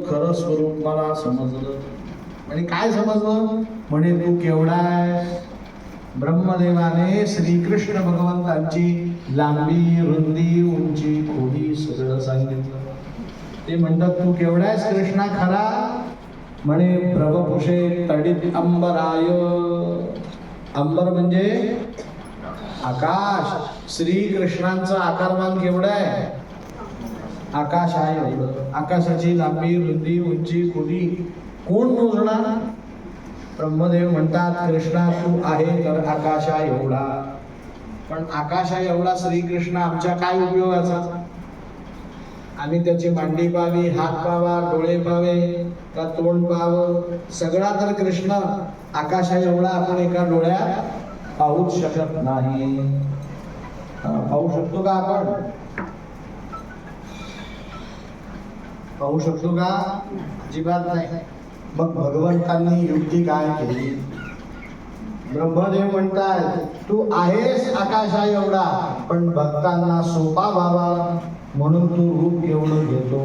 खरं स्वरूप मला समजलं. आणि काय समजलं म्हणे तू केवढा आहे. ब्रह्मदेवाने श्रीकृष्ण भगवंतांची लांबी रुंदी उंची खोली सगळं सांगितलं. ते म्हणतात तू केवढा आहेस कृष्णा खरा. म्हणे प्रभपुषे तडित अंबराय. अंबर म्हणजे आकाश. श्रीकृष्णांचं आकारमान केवढं आहे. आकाश आहे एवढं. आकाशाची लांबी रुंदी उंची खोली कोण मोजणार. ब्रह्मदेव म्हणतात कृष्णा तू आहे तर आकाशा एवढा. पण आकाशा एवढा श्रीकृष्ण आमच्या काय उपयोगाचा. आम्ही त्याची मांडी पाहावी, हात पाहावा, डोळे पाहावे का तोंड पाहावं. सगळा तर कृष्ण आकाशा एवढा आपण एका डोळ्यात पाहूच शकत नाही. पाहू शकतो का आपण. पाहू शकतो का. अजिबात नाही. मग भगवंतांनी युक्ती काय केली. ब्रह्मदेव म्हणतात तू आहेस आकाशा एवढा पण भक्तांना सोपा व्हावा म्हणून तू रूप एवढं घेतो.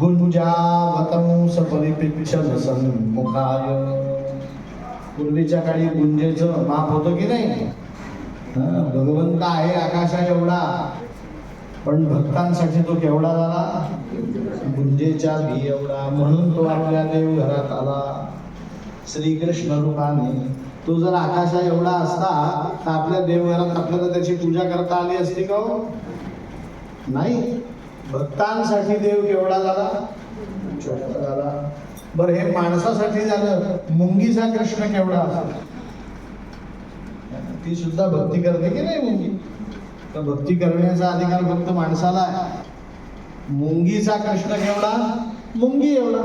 गुंजावतं सपरिपिच्छन सन्मुखाय. पूर्वीच्या काळी गुंजेचं माप होतं की नाही. भगवंत आहे आकाशा एवढा पण भक्तांसाठी तो केवढा झाला. गुंजेच्या भी एवढा. म्हणून तो आपल्या देवघरात आला श्रीकृष्ण रूपाने. तो जर आकाशा एवढा असता तर आपल्या देवघरात आपल्याला त्याची पूजा करता आली असती का हो. नाही. भक्तांसाठी देव केवढा झाला. छोटा झाला. बरं हे माणसासाठी झालं. मुंगीचा कृष्ण केवढा असला. ती सुद्धा भक्ती करते की नाही मुंगी. तर भक्ती करण्याचा अधिकार फक्त माणसाला आहे. मुंगीचा कृष्ण केवढा. मुंगी एवढा.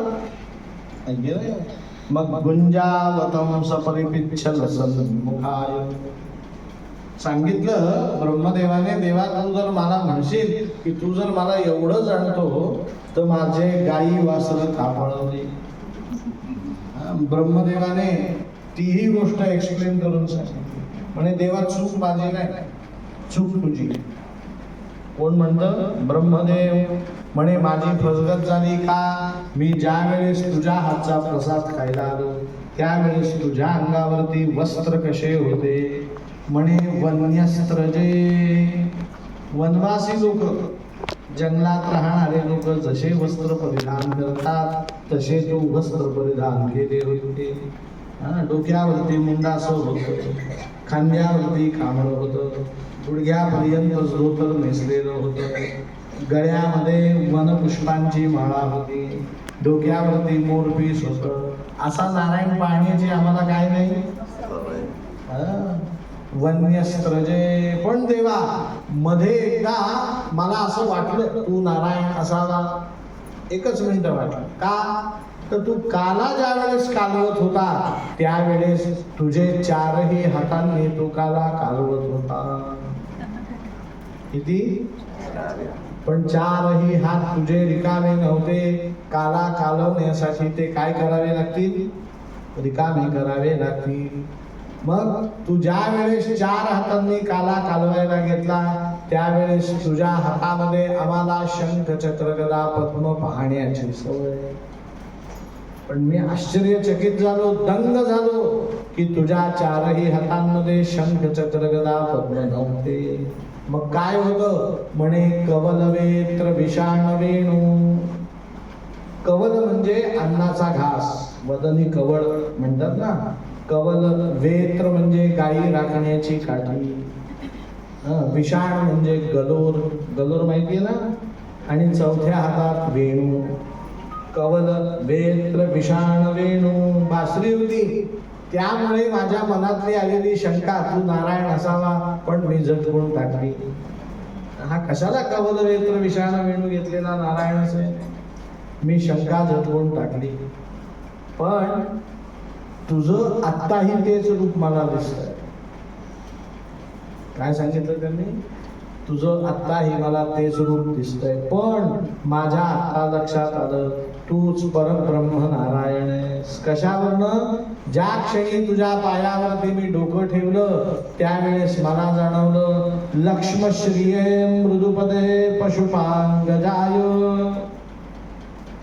मग गुंजावतं सपरिपिच्छन सन्मुखाय. सांगितलं ब्रह्मदेवाने देवा तू जर मला म्हणशील की तू जर मला एवढं जाणतो तर माझे गायी वासरं का पळवली. ब्रह्मदेवाने तीही गोष्ट एक्सप्लेन करून सांगितली. म्हणे देवा चूक माझी नाही चूक तुझी. कोण म्हणतं. ब्रह्मदेव. म्हणे माझी फसगत झाली का. मी ज्या वेळेस तुझ्या हातचा प्रसाद खायला आलो त्यावेळेस तुझ्या अंगावरती वस्त्र कसे होते. म्हणे वन्यस्त्रजे. वनवासी लोक जंगलात राहणारे लोक जसे वस्त्र परिधान करतात तसे तू वस्त्र परिधान केले होते. डोक्यावरती मुंडासं होतं, खांद्यावरती कांबळं होतं, गुडघ्यापर्यंत धोतर नेसलेलं होतं, गळ्यामध्ये वनपुष्पांची माळा होती, डोक्यावरती मोरपीस होतं. असा नारायण पाहण्याची आम्हाला काय नाही. वन्यस्त्रजे. पण देवा मध्ये एकदा मला असं वाटलं तू नारायण असावा. एकच मिनिट वाटलं. का तर तू काला ज्या वेळेस कालवत होता त्यावेळेस तुझे चारही हातांनी तू काला कालवत होता. किती. पण चारही हात तुझे रिकामे नव्हते. काला कालवण्यासाठी ते काय करावे लागतील. रिकामे करावे लागतील. मग तू ज्या वेळेस चार हातांनी काला कालवायला घेतला त्यावेळेस तुझ्या हातामध्ये आम्हाला शंख चक्र गदा पद्म पाहण्याची सवय. पण मी आश्चर्यचकित झालो दंग झालो की तुझ्या चारही हातांमध्ये शंख चक्र गदा पद्म नव्हते. मग काय होतं. म्हणे कवलवेत्र विषाण वेणू. कवल म्हणजे अन्नाचा घास. वदनी कवळ म्हणतात ना. कवल वेत्र म्हणजे गायी राखण्याची काठी. विषाण म्हणजे गलोर. गलोर माहिती आहे ना. आणि चौथ्या हातात वेणू. कवल वेत्र विषाण वेणू. बासरी होती. त्यामुळे माझ्या मनातली आलेली शंका तू नारायण असावा पण मी झटकून टाकली. हा कशाला कवल वेत्र विषाण वेणू घेतलेला नारायण असेल. मी शंका झटकून टाकली. पण तुझं आत्ताही तेच रूप मला दिसतंय. काय सांगितलं त्यांनी. तुझं आत्ताही मला तेच रूप दिसतंय. पण माझ्या आत्ता लक्षात आलं तूच परब्रह्म नारायण आहेस. कशावरनं. ज्या क्षणी तुझ्या पायावरती मी डोकं ठेवलं त्यावेळेस मला जाणवलं लक्ष्मश्रिये मृदुपदे पशुपांगजाय.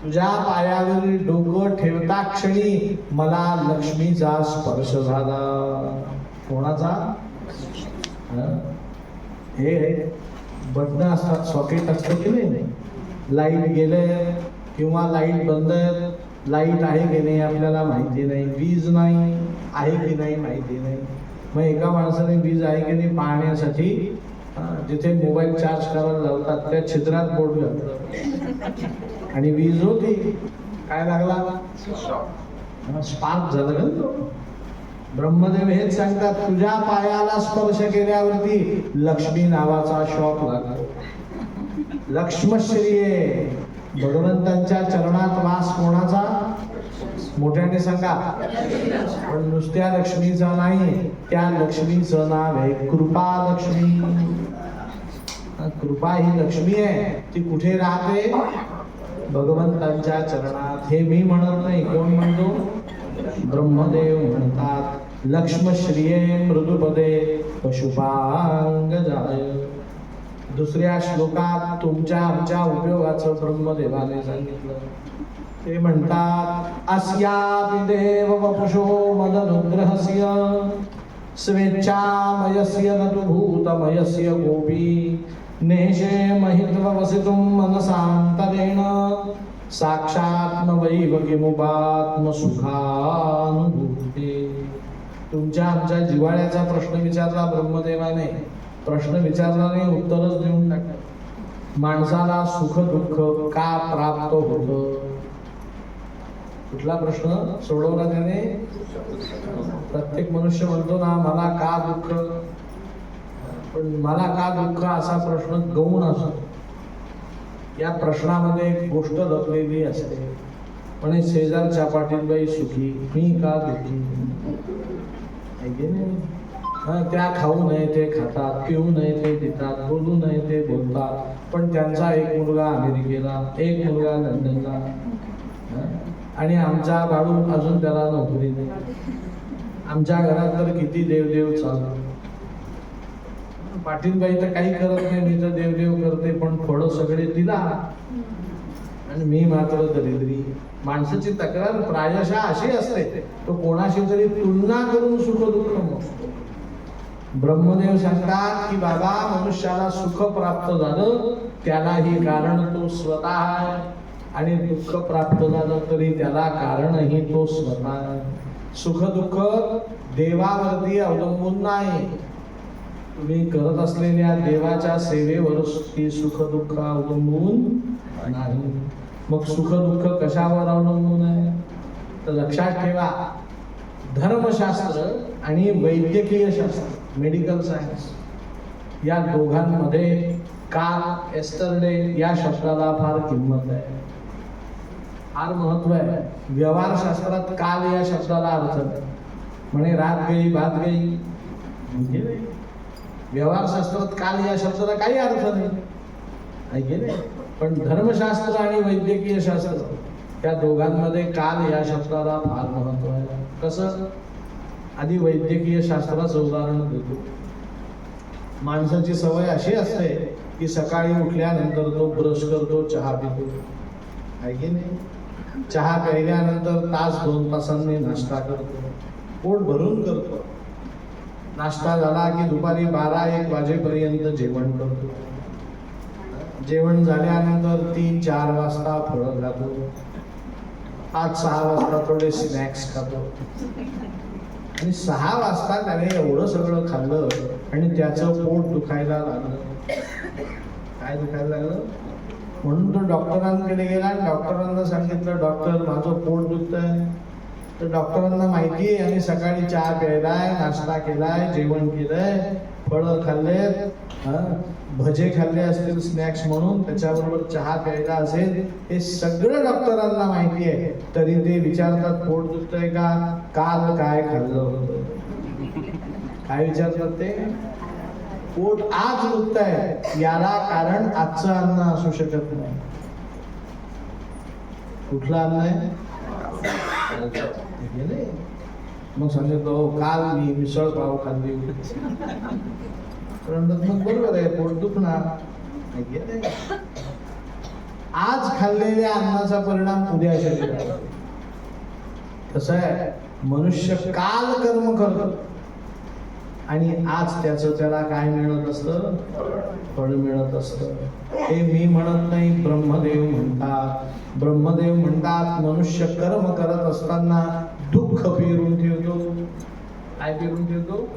तुझ्या पायावरील डोकं ठेवता क्षणी मला लक्ष्मीचा स्पर्श झाला. कोणाचा? हे बटन असतात, सॉकेट असतं की नाही, लाईट गेले किंवा लाईट बंद, लाईट आहे की नाही आपल्याला माहिती नाही, वीज नाही आहे की नाही माहिती नाही. मग एका माणसाने वीज आहे की नाही पाहण्यासाठी जिथे मोबाईल चार्ज करायला लावतात त्या छिद्रात बोट घातलं आणि वीज होती. काय लागला? स्पार्क झालं का तो. ब्रह्मदेव हेच सांगतात, तुझ्या पायाला स्पर्श केल्यावरती लक्ष्मी नावाचा शॉक लागतो. लक्ष्मश्रिये, भगवंतांच्या चरणात वास कोणाचा? मोठ्याने सांगा. पण नुसत्या लक्ष्मीचा नाही, त्या लक्ष्मीचं नाव आहे कृपा लक्ष्मी. कृपा ही लक्ष्मी आहे, ती कुठे राहते? भगवंतांच्या चरणात. हे मी म्हणत नाही, कोण म्हणतो? ब्रह्मदेव म्हणतात. लक्ष्मश्रिये मृदुपदे पशुपांगजाय. दुसऱ्या श्लोकात तुमच्या आमच्या उपयोगाचं ब्रह्मदेवाने सांगितलं. ते म्हणतात, अस्यापि देव वपुषो मदनुग्रहस्य स्वेच्छामयस्य न तु भूतमयस्य गोपी नेशे महित्ववसितुं मनसान्तरेण साक्षात्मवैव किमुपात्म सुखानुभूते. तुमच्या आमच्या जिव्हाळ्याचा प्रश्न विचारला ब्रह्मदेवाने. प्रश्न विचारला नाही, उत्तरच देऊन टाकलं. माणसाला सुख दुःख का प्राप्त होतं? कुठला प्रश्न सोडवला त्याने? प्रत्येक मनुष्य म्हणतो ना, मला का दुःख, पण मला का दुःख असा प्रश्न गौण असतो. या प्रश्नामध्ये एक गोष्ट लपलेली असते. म्हणे शेजारच्या पाटीलबाई सुखी, मी का दुःखी? त्या खाऊ नये ते खातात, पिऊ नये ते पितात, बोलू नये ते बोलतात, पण त्यांचा एक मुलगा अमेरिकेला, एक मुलगा लंडनला, आणि आमचा बाळू अजून त्याला नोकरी नाही. आमच्या घरात तर किती देवदेव चालू. पाटीलबाई तर काही करत नाही, मी तर देवदेव करते, पण फळं सगळे तिला आणि मी मात्र दरिद्री. माणसाची तक्रार प्रायशः अशी असते, तो कोणाशी तरी तुलना करून सुख दुःख मोजतो. ब्रह्मदेव सांगतात की बाबा, मनुष्याला सुख प्राप्त झालं त्यालाही कारण तो स्वतः आहे, आणि दुःख प्राप्त झालं तरी त्याला कारणही तो स्वतः आहे. सुख दुःख देवावरती अवलंबून नाही. तुम्ही करत असलेल्या देवाच्या सेवेवर ती सुख दुःख अवलंबून नाही. मग सुख दुःख कशावर अवलंबून आहे? तर लक्षात ठेवा, धर्मशास्त्र आणि वैद्यकीय शास्त्र, मेडिकल सायन्स, या दोघांमध्ये काल, एस्टरडे या शब्दाला फार किंमत आहे, फार महत्व आहे. व्यवहार शास्त्रात काल या शब्दाला अर्थ नाही. म्हणे रात गई बात गई, व्यवहार शास्त्रात काल या शब्दाला काही अर्थ नाही. पण धर्मशास्त्र आणि वैद्यकीय शास्त्र त्या दोघांमध्ये काल या शब्दाला फार महत्व आहे. कसं? आधी वैद्यकीय शास्त्राचं उदाहरण देतो. माणसाची सवय अशी असते की सकाळी उठल्यानंतर तो ब्रश करतो, चहा पितो, आहे की नाही? चहा प्यायल्यानंतर तास 2 तासांनी नाश्ता करतो, पोट भरून करतो. नाश्ता झाला की दुपारी 12-1 वाजेपर्यंत जेवण करतो. जेवण झाल्यानंतर 3-4 वाजता फळं खातो. 5-6 वाजता थोडे स्नॅक्स खातो. आणि 6 वाजता त्याने एवढं सगळं खाल्लं आणि त्याचं पोट दुखायला लागलं. काय दुखायला लागलं? म्हणून तो डॉक्टरांकडे गेला आणि डॉक्टरांना सांगितलं, डॉक्टर माझं पोट दुखतंय. तर डॉक्टरांना माहिती आहे आणि सकाळी चहा प्यायलाय, नाश्ता केलाय, जेवण केलंय, फळं खाल्लेत, भजे खाल्ले असतील स्नॅक्स म्हणून, त्याच्याबरोबर चहा प्यायला असेल, हे सगळं डॉक्टरांना माहिती आहे. तरी ते विचारतात पोट दुखतंय का? काल काय खाल्लं होतं? काय विचारतात ते? पोट आज दुखतंय, याला कारण आजचं अन्न असू शकत नाही. कुठलं अन्न आहे? मग सांगितलं काल मी मिसळ पाव खाल्ली. मग बरोबर आहे, पोट दुखणार. आज खाल्लेल्या अन्नाचा परिणाम उद्या शरीरावर. कसं आहे, मनुष्य काल कर्म करतो आणि आज त्याला काय मिळत असतं, फळ मिळत असतं. हे मी म्हणत नाही, ब्रह्मदेव म्हणतात. ब्रह्मदेव म्हणतात मनुष्य कर्म करत असताना दुःख पेरून ठेवतो. काय पेरून ठेवतो?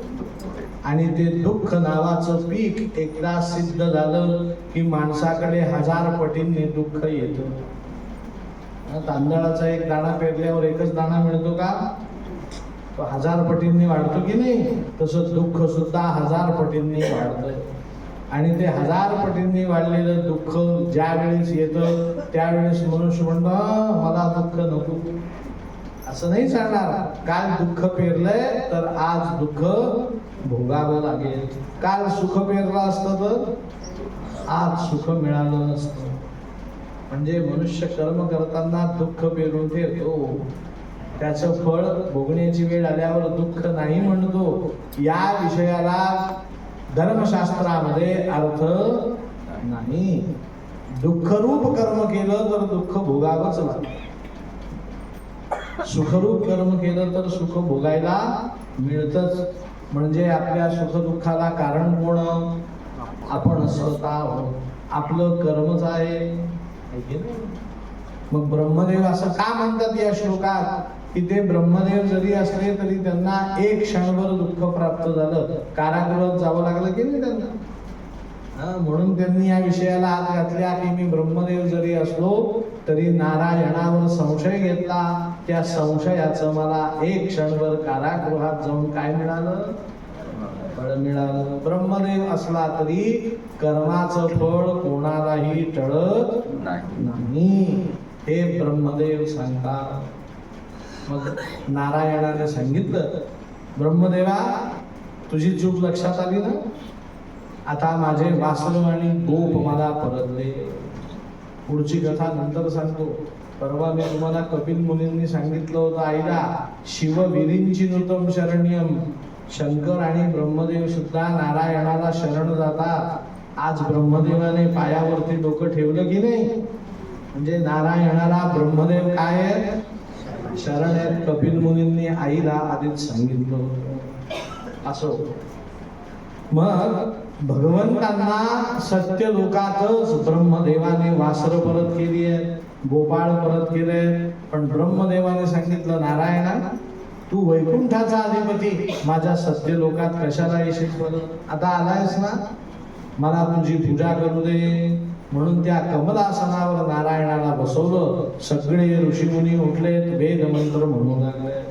आणि ते दुःख नावाचं पीक एकदा सिद्ध झालं की माणसाकडे 1000 पटींनी दुःख येतं. तांदळाचा एक दाणा पेरल्यावर एकच दाणा मिळतो का? तो 1000 पटींनी वाढतो की नाही? तसं दुःख सुद्धा 1000 पटींनी वाढतं. आणि ते 1000 पटींनी वाढलेलं दुःख ज्या वेळेस येतं त्यावेळेस मनुष्य म्हणतो मला दुःख नको. असं नाही चालणार. काल दुःख पेरलंय तर आज दुःख भोगावं लागेल. काल सुख पेरलं असतं तर आज सुख मिळालं नसतं. म्हणजे मनुष्य कर्म करताना दुःख पेरून ठेवतो, त्याचं फळ भोगण्याची वेळ आल्यावर दुःख नाही म्हणतो. या विषयाला धर्मशास्त्रामध्ये अर्थ नाही. दुःखरूप कर्म केलं तर दुःख भोगावंच लागतं. सुखरूप कर्म केलं तर सुख भोगायला मिळतच. म्हणजे आपल्या सुखदुःखाला कारण कोण? आपण स्वतः आहोत. आपलं कर्मच आहे. मग ब्रह्मदेव असं का म्हणतात या श्लोकात की ते ब्रह्मदेव जरी असले तरी त्यांना एक क्षणभर दुःख प्राप्त झालं, कारागृहात जावं लागलं की नाही त्यांना. म्हणून त्यांनी या विषयाला हात घातल्या की मी ब्रह्मदेव जरी असलो तरी नारायणावर संशय घेतला, त्या संशयाचं मला एक क्षणभर कारागृहात जाऊन काय मिळालं? फळ मिळालं. ब्रह्मदेव असला तरी कर्माचं फळ कोणालाही टळत नाही, हे ब्रह्मदेव सांगतात. मग नारायणाने सांगितलं ब्रह्मदेवा तुझी चूक लक्षात आली ना, आता माझे वासरू आणि गोप मला परतले. पुढची कथा नंतर सांगतो. परवा मी तुम्हाला कपिल मुनींनी सांगितलं होतं आईला शिवविरींची नूतम शरण्यम. शंकर आणि ब्रह्मदेव सुद्धा नारायणाला शरण जातात. आज ब्रह्मदेवाने पायावरती डोकं ठेवलं की नाही, म्हणजे नारायणाला ब्रह्मदेव काय आहे? शरण आहेत. कपिल मुनींनी आईला आधीच सांगितलं होतं. असो, मग भगवंतांना सत्य लोकातच ब्रह्मदेवाने वासर परत केली आहे, गोपाळ परत केले. पण ब्रह्मदेवाने सांगितलं नारायणा तू वैकुंठाचा अधिपती माझ्या सत्य लोकात कशाला येशील परत? आता आलायस ना, मला तुझी पूजा करू दे. म्हणून त्या कमलासनावर नारायणाला बसवलं. सगळे ऋषीमुनी उठलेत, वेद मंत्र म्हणू लागले.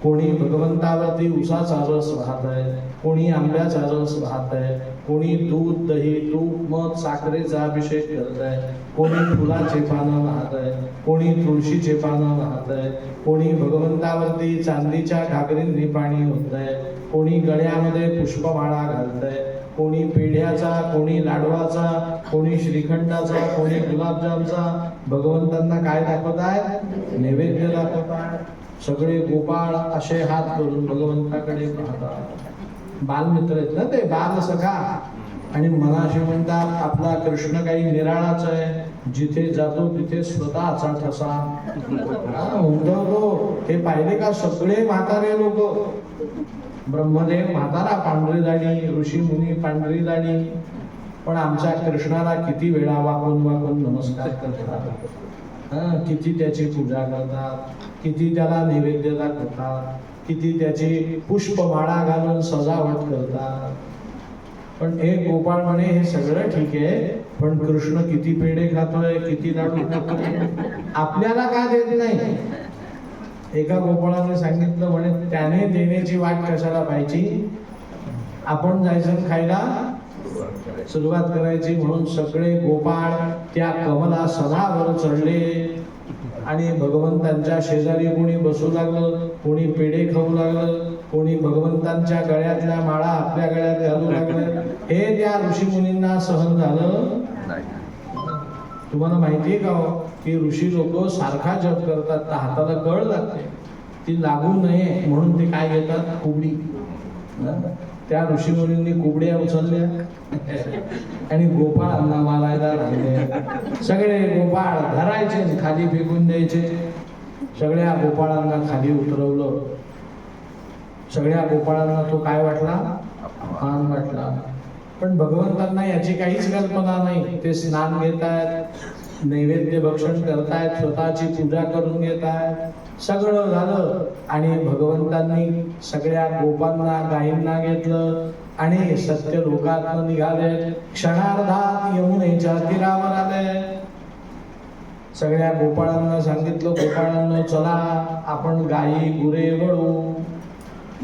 कोणी भगवंतावरती उसाचा रस वाहत आहे, कोणी आंब्याचा रस वाहत आहे, कोणी दूध दही तूप मध साखरेचा अभिषेक करत आहे, कोणी फुलाचे पानं वाहत आहे, कोणी तुळशीचे पानं वाहत आहे, कोणी भगवंतावरती चांदीच्या घागरींनी पाणी होत आहे, कोणी गळ्यामध्ये पुष्पमाळा घालत आहे, कोणी पेढ्याचा, कोणी लाडवाचा, कोणी श्रीखंडाचा, कोणी गुलाबजामचा भगवंतांना काय दाखवत आहे? नैवेद्य दाखवत आहे. सगळे गोपाळ असे हात करून भगवंताकडे पाहतात. बालमित्र आहेत ना ते, बाल सखा. आणि मनाशी म्हणतात आपला कृष्ण काही निराळाच आहे, जिथे जातो तिथे स्वतःचा ठसा उमटवतो. हे पाहिले का सगळे म्हातारे लोक? ब्रह्मदेव म्हातारा, पांढरी दाढी, ऋषी मुनी पांढरी दाढी, पण आमच्या कृष्णाला किती वेळा वाकून वाकून नमस्कार करतात, किती त्याची पूजा करतात, किती त्याला नैवेद्य दाखवतात, किती त्याची पुष्पमाळा घालून सजावट करतात. पण एक गोपाळ म्हणे हे सगळं ठीक आहे, पण कृष्ण किती पेढे खातोय, किती लाडू खातोय, आपल्याला का देत नाही? एका गोपाळाने सांगितलं म्हणे त्याने देण्याची वाट कशाला पाहिजे, आपण जायचं खायला सुरुवात करायची. म्हणून सगळे गोपाळ त्या कमला सणावर चढले आणि भगवंतांच्या शेजारी कोणी बसू लागलं, कोणी पेढे खाऊ लागलं, कोणी भगवंतांच्या गळ्यातल्या माळा आपल्या गळ्यात घालू लागले. हे त्या ऋषी मुनींना सहन झालं. तुम्हाला माहितीये का की ऋषी लोक सारखा जप करतात तर हाताला कळ लागते, ती लागू नये म्हणून ते काय घेतात? कुबडी. त्या ऋषीमुनींनी कुबड्या उचलल्या आणि गोपाळांना मारायला लागले. सगळे गोपाळ धरायचे आणि खाली फेकून द्यायचे. सगळ्या गोपाळांना खाली उतरवलं. सगळ्या गोपाळांना तो काय वाटला? अपमान वाटला. पण भगवंतांना याची काहीच कल्पना नाही. ते स्नान घेत आहेत, नैवेद्य भक्षण करतायत, स्वतःची पूजा करून घेत आहेत. सगळं झालं आणि भगवंतांनी सगळ्या गोपांना, गायींना घेतलं आणि सत्य लोकात निघाले. क्षणार्धात यमुनेच्या तीरावर आले. सगळ्या गोपाळांना सांगितलं, गोपाळांनो चला आपण गायी गुरे वळू.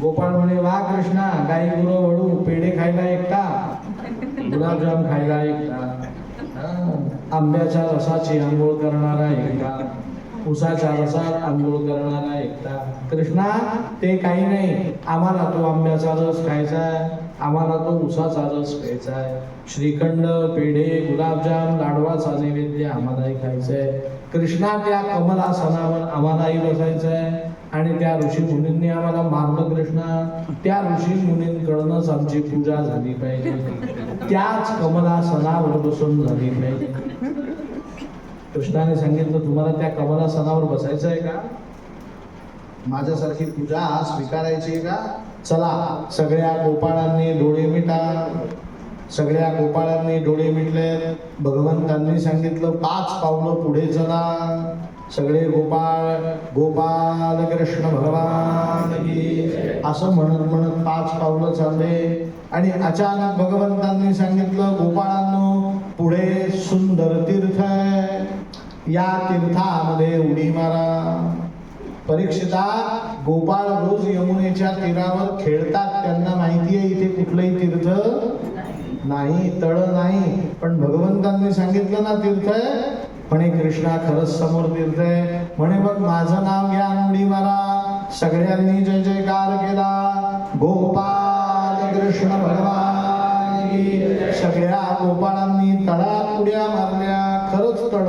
गोपाळ म्हणे, वा कृष्णा, गायी गुरं वळू, पेढे खायला एकटा, गुलाबजाम खायला एकटा, आंब्याच्या रसाची आंघोळ करणारा एकटा, उसाच्या रसात आंघोळ करणारा एकटा. कृष्णा ते काही नाही, आम्हाला तो आंब्याचा रस खायचा आहे, आम्हाला तो उसाचा रस प्यायचा आहे. श्रीखंड, पेढे, गुलाबजाम, लाडवाचा नैवेद्य आम्हालाही खायचं आहे. कृष्णा त्या कमलासनावर आम्हालाही बसायचं आहे आणि त्या ऋषी मुनींनी आम्हाला मारलं. कृष्णा त्या ऋषी मुनींकडूनच आमची पूजा झाली पाहिजे, त्याच कमलासनावर बसून झाली पाहिजे. कृष्णाने सांगितलं, तुम्हाला त्या कमलासनावर बसायचं आहे का? माझ्यासारखी पूजा स्वीकारायची आहे का? चला. सगळ्या गोपाळांनी डोळे मिटा. सगळ्या गोपाळांनी डोळे मिटले. भगवंतांनी सांगितलं, 5 पावलं पुढे चला. सगळे गोपाळ गोपाल कृष्ण भगवान की असं म्हणत म्हणत 5 पावलं चालले आणि अचानक भगवंतांनी सांगितलं, गोपाळांनो पुढे सुंदर तीर्थ आहे, या तीर्थामध्ये उडी मारा. परीक्षिता, गोपाळ रोज यमुनेच्या तीरावर खेळतात, त्यांना माहिती आहे इथे कुठलंही तीर्थ नाही, तळ नाही. पण भगवंतांनी सांगितलं ना तीर्थ आहे, म्हणे कृष्णा खरंच समोर तीर्थ आहे. म्हणे मग माझं नाव घ्या, उडी मारा. सगळ्यांनी जय जयकार केला. गोपाल कृष्ण भगवान की. सगळ्या गोपाळांनी तळात उड्या मारल्या. खरंच तळ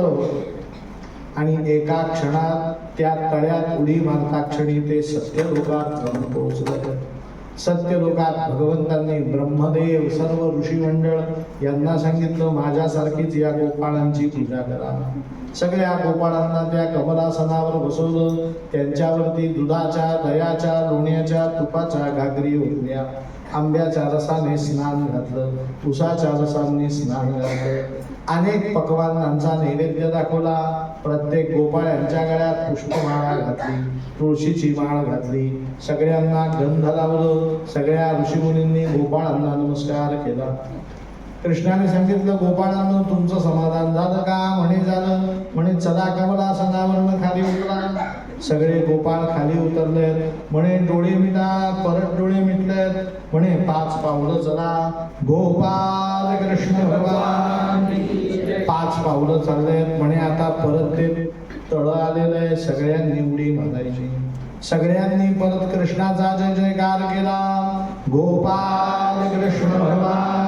आणि एका क्षणात त्या तळ्यात उडी मारता क्षणी ते सत्यलोकात जाऊन पोहोचले. सत्यलोकात भगवंतांनी ब्रह्मदेव, सर्व ऋषी मंडळ यांना सांगितलं, माझ्यासारखीच या गोपाळांची पूजा करा. सगळ्या गोपाळांना त्या कमलासनावर बसवलं. त्यांच्यावरती दुधाच्या, दह्याच्या, लोण्याच्या, तुपाच्या घागरी ओतल्या. आंब्याच्या रसाने स्नान घातलं, उसाच्या रसाने स्नान घातलं. अनेक पक्वान्नांचा नैवेद्य दाखवला. प्रत्येक गोपाळ यांच्या गळ्यात पुष्पमाळा घातली, तुळशीची माळ घातली. सगळ्यांना गंध लावलं. सगळ्या ऋषीमुनींनी गोपाळांना नमस्कार केला. कृष्णाने सांगितलं, गोपाळांनो तुमचं समाधान झालं का? म्हणे झालं. म्हणे चला कमलासनावरनं खाली उतरा. सगळे गोपाळ खाली उतरले. म्हणे डोळे मिटा. परत डोळे मिटलेत. म्हणे 5 पावलं चला. गोपाल कृष्ण भगवान 5 पावलं चाललेत. म्हणे आता परत ते तळ आलेलं आहे. सगळ्यांनी उडी मारायची. सगळ्यांनी परत कृष्णाचा जय जयकार केला. गोपाल कृष्ण भगवान.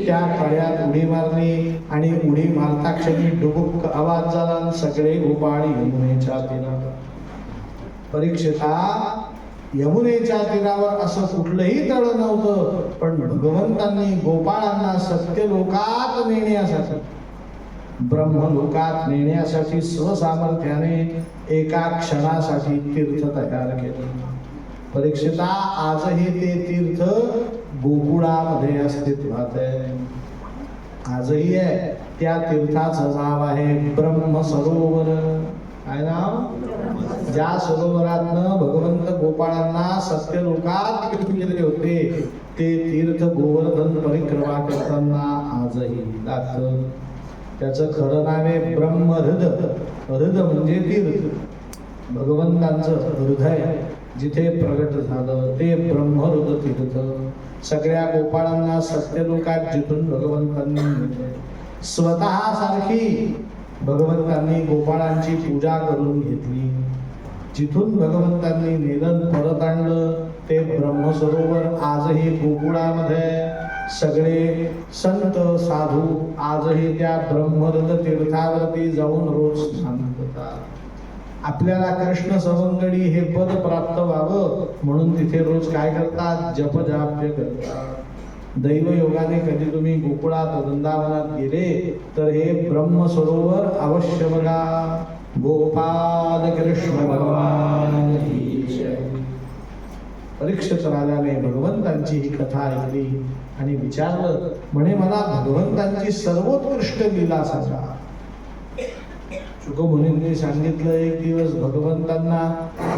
त्या तळ्यात उडी मारली आणि उडी मारता क्षणी डुबुक आवाज झाला. सगळे गोपाळ यमुनेच्या तीरावर. परीक्षिता, यमुनेच्या तीरावर असं कुठलंही तळ नव्हतं, पण भगवंतांनी गोपाळांना सत्यलोकात नेण्यासाठी, ब्रह्मलोकात नेण्यासाठी स्वसामर्थ्याने एका क्षणासाठी तीर्थ तयार केले. परीक्षिता, आजही ते तीर्थ गोकुळामध्ये अस्तित्वात आहे. आजही आहे. त्या तीर्थाचं नाव आहे ब्रह्म सरोवर. काय नाव? ज्या सरोवरातनं भगवंत गोपाळांना सत्यलोकात घेऊन गेले होते, ते तीर्थ गोवर्धन परिक्रमा करताना आजही लागतं. त्याचं खरं नाव आहे ब्रह्महृद. हृद म्हणजे तीर्थ. भगवंतांचं हृदय जिथे प्रगट झालं ते ब्रह्महृद तीर्थ. सगळ्या गोपाळांना सत्यलोकात जिथून भगवंतांनी नेले. स्वतः सारखी भगवंतांनी गोपाळांची पूजा करून घेतली. जिथून भगवंतांनी नेलन परत आणलं ते ब्रह्मसरोवर आजही गोकुळामध्ये. सगळे संत साधू आजही त्या ब्रह्महृद तीर्थावरती जाऊन रोज स्नान करतात. आपल्याला कृष्ण सवंगडी हे पद प्राप्त व्हावं म्हणून तिथे रोज काय करतात, जपजाप्य करतात. दैवयोगाने कधी तुम्ही गोकुळात वृंदावनात गेले तर हे ब्रह्मसरोवर अवश्य बघा. गोपाल कृष्ण भगवान की जय. परीक्षित राजाने भगवंतांची ही कथा ऐकली आणि विचारलं, म्हणे मला भगवंतांची सर्वोत्कृष्ट लीला सांगा. शुकमुनींनी सांगितलं, एक दिवस भगवंतांना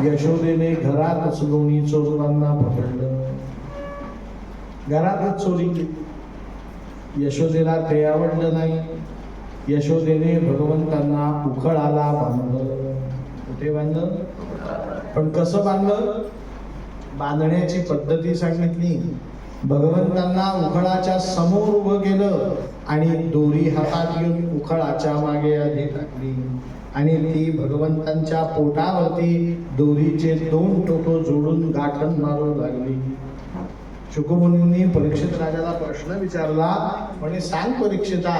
यशोदेने घरातच लोणी चोरताना पकडलं. घरातच चोरी केली. यशोदेला ते आवडलं नाही. यशोदेने भगवंतांना उखळाला बांधलं. कुठे बांधलं? पण कसं बांधलं? बांधण्याची पद्धती सांगितली. भगवंतांना उखळाच्या समोर उभं केलं आणि दोरी हातात घेऊन उखळाच्या मागे आधी टाकली आणि ती भगवंतांच्या पोटावरती दोरीचे 2 टोकं जोडून गाठण मारू लागली. शुकमुनींनी परीक्षित राजाला प्रश्न विचारला, म्हणे सांग परीक्षिता,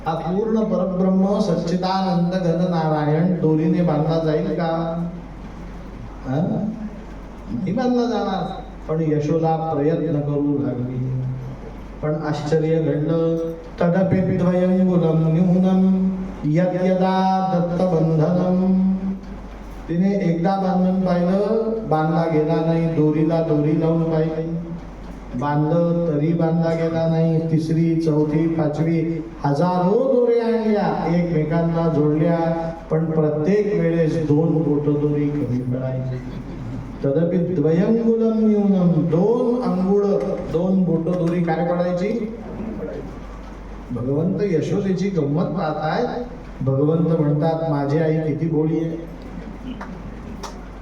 हा पूर्ण परब्रह्म सच्चिदानंद घन नारायण दोरीने बांधला जाईल का? नाही बांधला जाणार. पण यशोदा प्रयत्न करू लागली. पण आश्चर्य घडलं. तदपि द्वयंगुलम न्यूनम यदा दत्तबंधनम. तिने एकदा बांधून पाहिलं, बांधला गेला नाही. दोरीला दोरी लावून पाहिली, बांधलं तरी बांधला गेला नाही. तिसरी, चौथी, पाचवी हजारो दोऱ्या आणल्या, एकमेकांना जोडल्या, पण प्रत्येक वेळेस 2 बोट दोरी कमी पडायची. तदपि द्वयंगुलम न्यूनम, 2 अंगुळ 2 बोट दोरी काय पडायची? भगवंत यशोदेची गंमत पाहतायत. भगवंत म्हणतात, माझी आई किती भोळी आहे.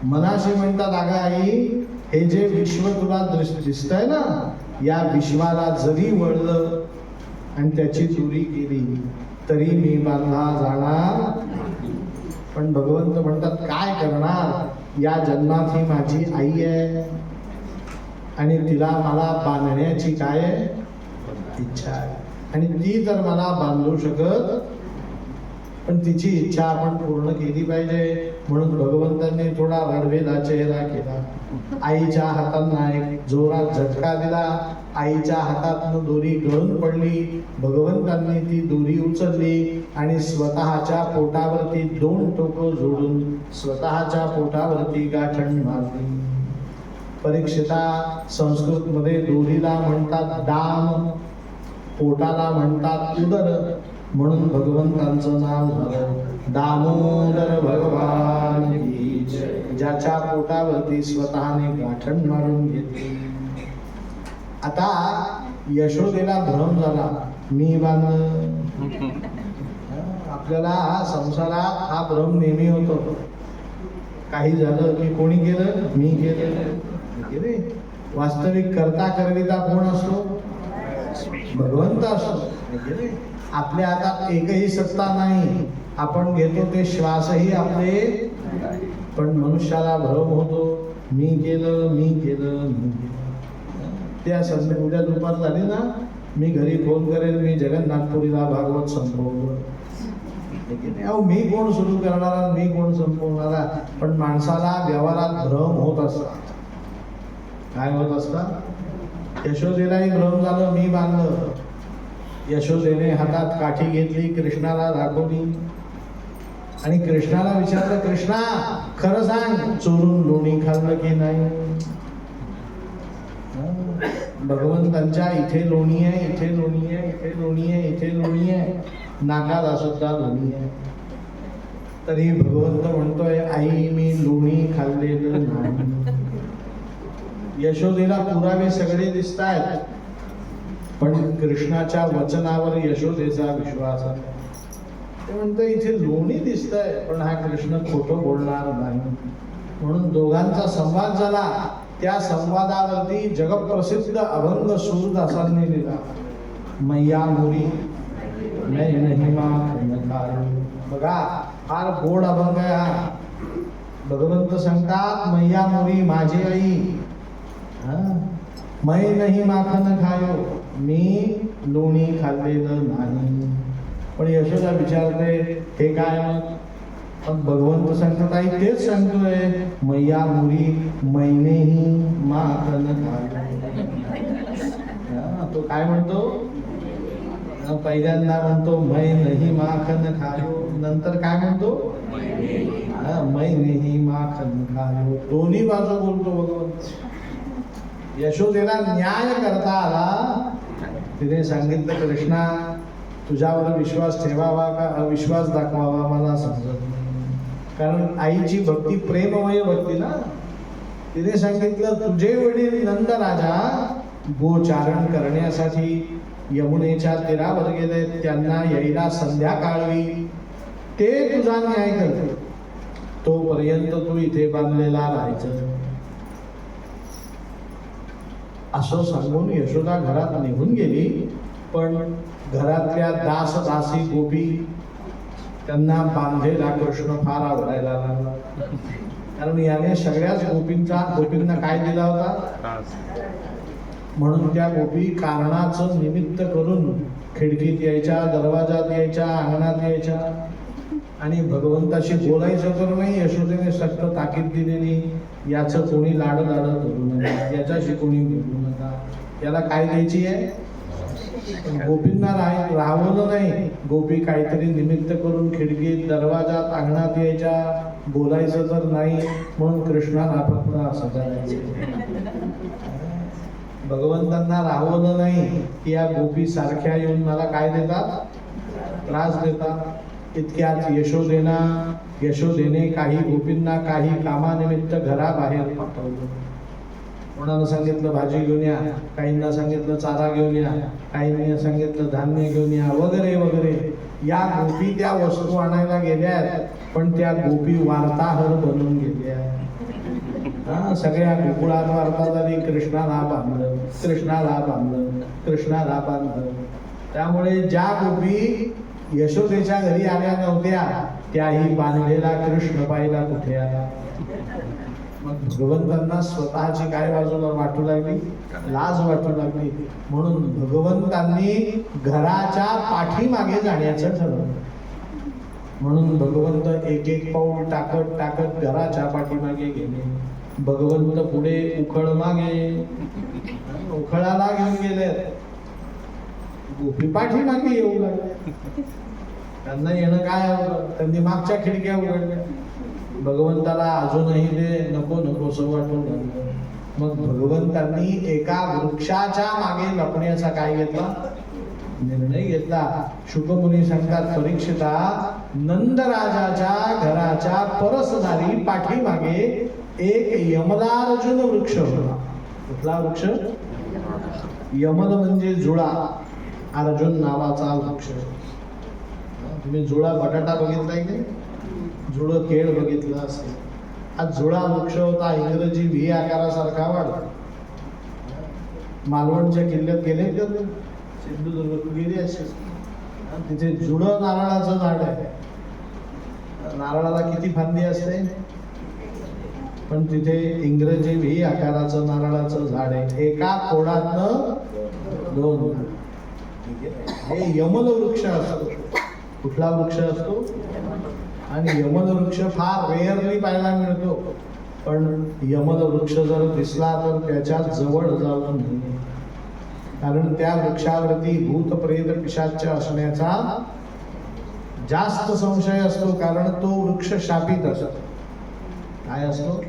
मनाशी म्हणतात, अगं आई, हे जे विश्व तुला दिसतंय ना, या विश्वाला जरी वळलं आणि त्याची चोरी केली तरी मी बांधला जाणार. पण भगवंत म्हणतात, काय करणार, या जन्मात ही माझी आई आहे आणि तिला मला बांधण्याची काय इच्छा आहे आणि ती तर मला बांधू शकत, पण तिची इच्छा आपण पूर्ण केली पाहिजे. म्हणून भगवंतांनी थोडा रडवेला चेहरा केला. आईच्या हातांना एक जोरात झटका दिला. आईच्या हातातनं दोरी गळून पडली. भगवंतांनी ती दोरी उचलली आणि स्वतःच्या पोटावरती 2 टोकं जोडून स्वतःच्या पोटावरती गाठण मारली. परीक्षिता, संस्कृत मध्ये दोरीला म्हणतात दाम, पोटाला म्हणतात उदर, म्हणून भगवंतांचं नाव झालं दामोदर भगवान की जय. ज्याच्या पोटावरती स्वतःने गाठण मारून घेतली. आता यशोदेला भ्रम झाला, मी बांधलं. आपल्याला संसारात हा भ्रम नेहमी होतो. काही झालं की कोणी केलं? मी केलं. वास्तविक करता करविता कोण असतो? भगवंत असतो. आपल्या हातात एकही सत्ता नाही. आपण घेतो ते श्वासही आपले. पण मनुष्याला भ्रम होतो, मी केलं, मी केलं, मी केलं. त्या संध्या उद्या दुपार झाली ना, मी घरी फोन करेन, मी जगन्नाथपुरीला भागवत संपवलं. अहो, मी कोण सुरू करणारा, मी कोण संपवणारा. पण माणसाला व्यवहारात भ्रम होत असतात. काय होत असतात? यशोदेलाही भ्रम झालं, मी बांधलं. यशोदेने हातात काठी घेतली, कृष्णाला दाखवली आणि कृष्णाला विचारलं, कृष्णा खरं सांग, चोरून लोणी खाल्लं की नाही? भगवंतांच्या इथे लोणी आहे, इथे लोणी आहे, इथे लोणी आहे, इथे लोणी आहे, नाकाला सुद्धा लोणी आहे. तरी भगवंत म्हणतोय, आई मी लोणी खाल्लेलं नाही. यशोदेला पुरावे सगळे दिसत आहेत, पण कृष्णाच्या वचनावर यशोदेचा विश्वास आहे. ते म्हणतं इथे लोणी दिसतंय, पण हा कृष्ण खोटं बोलणार नाही. म्हणून दोघांचा संवाद झाला. त्या संवादावरती जगप्रसिद्ध अभंग सूरदासांनी लिहिला, मैया मोरी मैं नहीं माखन. बघा, फार गोड अभंग आहे हा. भगवंत सांगतात, मैया मोरी माझी आई, मैं नहीं माखन खायो, मी लोणी खाल्लेलं नाही. पण यशोदा विचारते, हे काय? पण भगवंत सांगतात आई तेच सांगतोय, मैया मुरी मैनेही माखन खायो. तो काय म्हणतो, पहिल्यांदा म्हणतो मै नाही माखन खायो, नंतर काय म्हणतो मै नाही माखन खायो. दोन्ही बाजू बोलतो भगवंत. यशोदेला न्याय करता आला. तिने सांगितलं कृष्णा तुझ्यावर विश्वास ठेवावा का अविश्वास दाखवावा मला समजत नाही. कारण आईची भक्ती प्रेममय भक्ती ना. तिने सांगितलं तुझे वडील नंद राजा गोचारण करण्यासाठी यमुनेच्या तीरावर गेले, त्यांना यायला संध्याकाळी, ते तुझा न्याय करते, तोपर्यंत तू इथे बांधलेला राहायचं. असं सांगून यशोदा घरात निघून गेली. पण घरातल्या दास दासी गोपी त्यांना बांधलेला कृष्ण फार आवडायला लागला. कारण याने सगळ्याच गोपींना काय दिला होता, म्हणून त्या गोपी कारणाचं निमित्त करून खिडकीत यायच्या, दरवाजात यायच्या, अंगणात यायच्या. आणि भगवंताशी बोलायचं तर नाही, यशोदेने सक्त ताकीद दिलेली, याचं कोणी लाड करू नका, याच्याशी कोणी बोलू नका. याला काय द्यायची आहे. गोपींना राहवलं नाही. गोपी काहीतरी निमित्त करून खिडकीत, दरवाजात, अंगणात यायच्या. बोलायचं तर नाही, म्हणून कृष्णाला फक्त असं करायचं. भगवंतांना राहवलं नाही की या गोपी सारख्या येऊन मला काय देतात, त्रास देतात. इतक्यात यशोदेने काही गोपींना काही कामानिमित्त घराबाहेर पाठवलं. कोणाला सांगितलं भाजी घेऊन या, काहींना सांगितलं चारा घेऊन या, काहींनी सांगितलं धान्य घेऊन या, वगैरे वगैरे. या गोपी त्या वस्तू आणायला गेल्यात, पण त्या गोपी वार्ताहर बनून गेल्या. सगळ्या गोकुळात वार्ता झाली, कृष्णाला बांधलं, कृष्णाला बांधलं, कृष्णाला बांधलं. त्यामुळे ज्या गोपी यशोदेच्या घरी आल्या नव्हत्या, त्याही बांधलेला कृष्ण पाहिला कुठे आला. मग भगवंतांना स्वतःची काय बाजूला वाटू लागली, लाज वाटू लागली. म्हणून भगवंतांनी घराच्या पाठीमागे जाण्याचं ठरवलं. म्हणून भगवंत एक एक पाऊल टाकत टाकत घराच्या पाठीमागे गेले. भगवंत पुढे, उखळ मागे. उखळाला घेऊन गेले, गोपी पाठीमागे येऊ लागले. त्यांना येणं काय होतं, त्यांनी मागच्या खिडक्या उघडल्या. भगवंताला अजूनही ते नको नकोसं वाटून लागलं. मग भगवंतांनी एका वृक्षाच्या मागे लपण्याचा काय घेतला, निर्णय घेतला. शुकमुनी सांगतात, परीक्षिता, नंदराजाच्या घराच्या परसदारी पाठीमागे एक यमलार्जुन वृक्ष होता. कुठला वृक्ष, यमल म्हणजे जुळा, अर्जुन नावाचा वृक्ष. तुम्ही जुळा बटाटा बघितलाय की जुळं केळ बघितलं असेल. हा जुळा वृक्ष होता. इंग्रजी व्ही आकारासारखा वाढतो. मालवणच्या किल्ल्यात गेले का, सिंधुदुर्ग गेली असेल, तिथे जुळं नारळाचं झाड आहे. नारळाला किती फांदी असते, पण तिथे इंग्रजी व्ही आकाराचं नारळाचं झाड आहे. एका खोडातनं 2. हे यमल वृक्ष असतो. कुठला वृक्ष असतो, आणि यमल वृक्ष फार रेअरली पाहायला मिळतो. पण यमल वृक्ष जर दिसला तर त्याच्या जवळ जाऊ नये, कारण त्या वृक्षावरती भूत प्रेत पिशाच असण्याचा जास्त संशय असतो. कारण तो वृक्ष शापित असतो. काय असतो,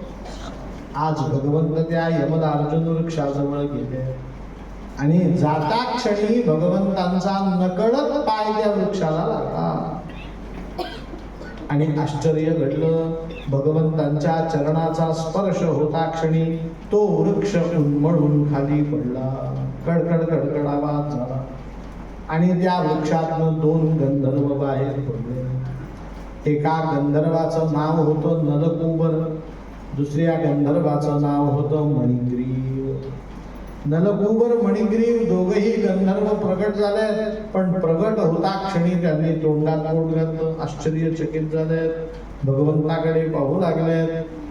आज भगवंत त्या यमल अर्जुन वृक्षाजवळ गेले आणि जाता क्षणी भगवंतांचा नकळत पाय त्या वृक्षाला लागला. आणि आश्चर्य घडलं. भगवंतांच्या चरणाचा स्पर्श होता क्षणी तो वृक्ष उन्मळून खाली पडला. कडकड कडकड आवाज झाला आणि त्या वृक्षातून 2 गंधर्व बाहेर पडले. एका गंधर्वाचं नाव होतं नलकूबर, दुसऱ्या गंधर्वाचं नाव होतं मणिग्रीव. नलकूबर मणिग्रीव दोघही गंधर्व प्रगट झाले. पण प्रगट होता क्षणी त्यांनी तोंडात तोंड घातलं. आश्चर्यचकित झाले, भगवंताकडे पाहू लागले.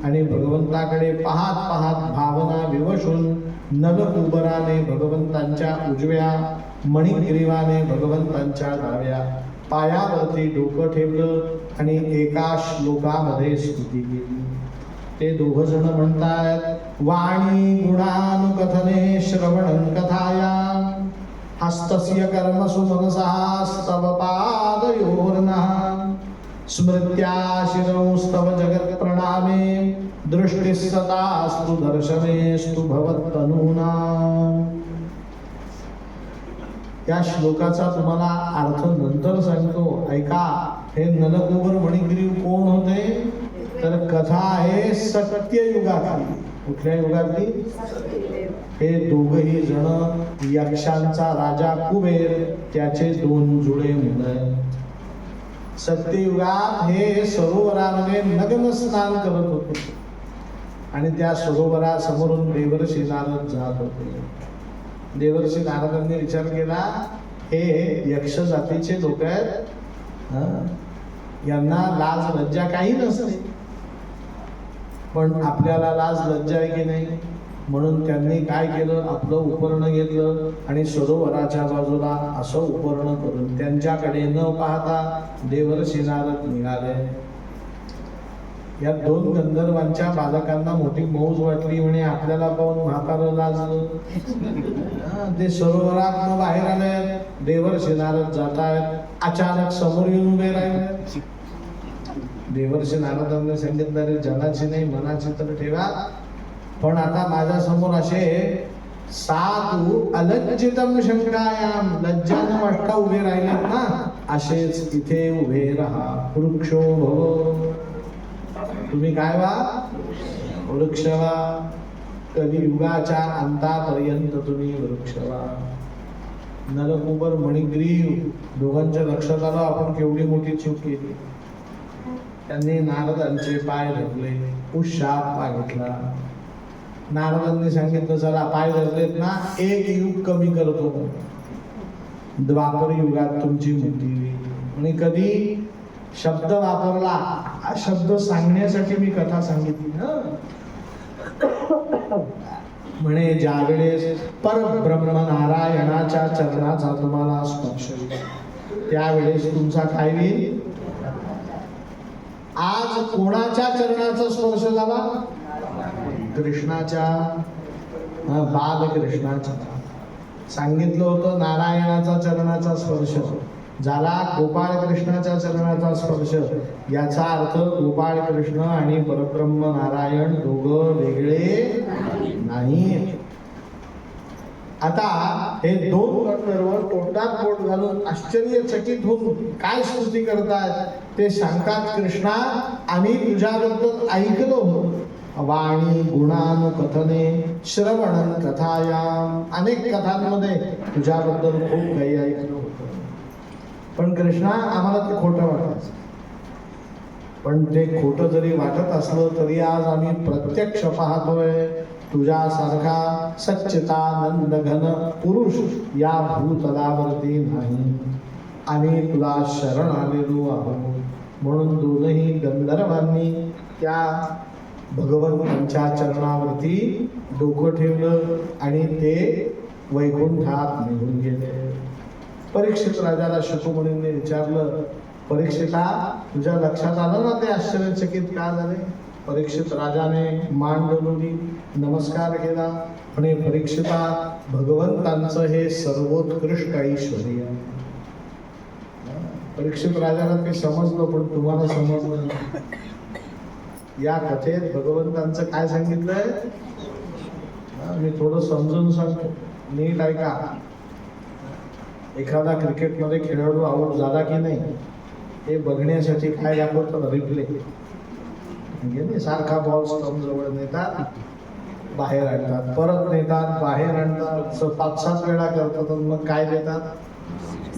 आणि भगवंताकडे पाहत पाहत भावना विवशून नलकूबराने भगवंतांच्या उजव्या, मणिग्रीवाने भगवंतांच्या डाव्या पायावरती डोकं ठेवलं. आणि एका श्लोकामध्ये स्तुती केली. ते दोघ जण म्हणतात, वाणी गुणानुकथने श्रवणं कथाया हस्तस्य कर्मसु मनसः स्तव पादयोर्नः स्मृत्या शिरंस्तव जगत् प्रणामे दृष्टिस्ततास्तु दर्शनेस्तु भवत्तनूना. या श्लोकाचा तुम्हाला अर्थ नंतर सांगतो, ऐका. हे नलकुबर मणिग्रीव कोण होते? तर कथा आहे सत्ययुगातली. कुठल्या युगातली? हे दोघही जण यक्षांचा राजा कुबेर, त्याचे 2 जुळे मुलं. सत्ययुगात हे सरोवरामध्ये नग्न स्नान करत होते आणि त्या सरोवरासमोरून देवर्षी नारद जात होते. देवर्षी नारदांनी विचार केला, हे यक्ष जातीचे लोक आहेत, यांना लाज लज्जा काही नसते, पण आपल्याला लाज लज्जा आहे की नाही. म्हणून त्यांनी काय केलं, आपलं उपर्ण घेतलं आणि सरोवराच्या बाजूला असं उपर्ण करून त्यांच्याकडे न पाहता देवर्षी नारद निघाले. या 2 गंधर्वांच्या बालकांना मोठी मौज वाटली, म्हणे आपल्याला पाहून म्हातारं लाजलं. ते सरोवरात बाहेर आले. देवर्षी नारद जात आहेत, अचानक समोर येऊन उभे राहिले. देवर्षी नारदांनी सांगितलं, रे जनाची नाही मनाची तर ठेवा, पण आता माझ्या समोर असे साधू अलज्जितम शंकायाम, लज्जाने वाटका उभे राहिलेत ना, असेच इथे उभे राहा. वृक्षो भव, तुम्ही काय व्हा? वृक्ष व्हा. कलियुगाच्या अंतापर्यंत तुम्ही वृक्ष व्हा. नलकुबर मणिग्रीव दोघांच्या लक्षात आलं, आपण केवढी मोठी चूक केली. त्यांनी नारदांचे पाय धरले, उशाप मागितला. नारदांनी सांगितलं, चला पाय धरलेत ना, 1 युग कमी करतो. द्वापर युगात तुमची मुक्ती होईल. आणि कधी शब्द वापरला, हा शब्द सांगण्यासाठी मी कथा सांगितली ना. म्हणे ज्यावेळेस परब्रह्म नारायणाच्या चरणाचा तुम्हाला स्पर्श होईल, त्यावेळेस तुमचा काय होईल? आज कोणाच्या चरणाचा स्पर्श झाला? कृष्णाच्या, बालकृष्णाच्या. सांगितलं होतं नारायणाचा चरणाचा स्पर्श झाला, गोपाळ कृष्णाच्या चरणाचा स्पर्श. याचा अर्थ गोपाळ कृष्ण आणि परब्रह्म नारायण दोघं वेगळे नाही. आता हे 2 गंधर्व तोंडात बोट घालून आश्चर्यचकित होऊन काय स्तुती करतात ते सांगतात. कृष्णा, आम्ही तुझ्याबद्दल ऐकलो, वाणी गुणानुकथने श्रवणं कथायाम, अनेक कथांमध्ये तुझ्याबद्दल खूप काही ऐकलं होतं, पण कृष्णा आम्हाला ते खोटं वाटायचं. पण ते खोटं जरी वाटत असलं तरी आज आम्ही प्रत्यक्ष पाहतोय, तुझ्यासारखा सच्चिदानंद घन पुरुष या भूतलावरती नाही. आम्ही तुला शरण आलेलो आहोत. म्हणून 2ही गंधर्वांनी त्या भगवंतांच्या चरणावरती डोकं ठेवलं आणि ते वैकुंठात निघून गेले. परीक्षित राजाला शुकमुनींनी विचारलं, परीक्षिता, तुझ्या लक्षात आलं ना ते आश्चर्यचकित का झाले? परीक्षित राजाने मान डोलवली, नमस्कार केला. म्हणे, परीक्षिता, भगवंतांचं हे सर्वोत्कृष्ट ऐश्वर्य. परीक्षित राजाला ते समजलं, पण तुम्हाला समजलं नाही. या कथेत भगवंतांचं काय सांगितलंय मी थोडं समजून सांगतो, नीट ऐका. एखादा क्रिकेटमध्ये खेळाडू आऊट झाला की नाही हे बघण्यासाठी काय दाखवतात? रिप्ले. म्हणजे सारखा बॉल स्टंप जवळ नेतात, बाहेर आणतात, परत नेतात, बाहेर आणतात, 5-7 वेळा करतात, मग काय देतात?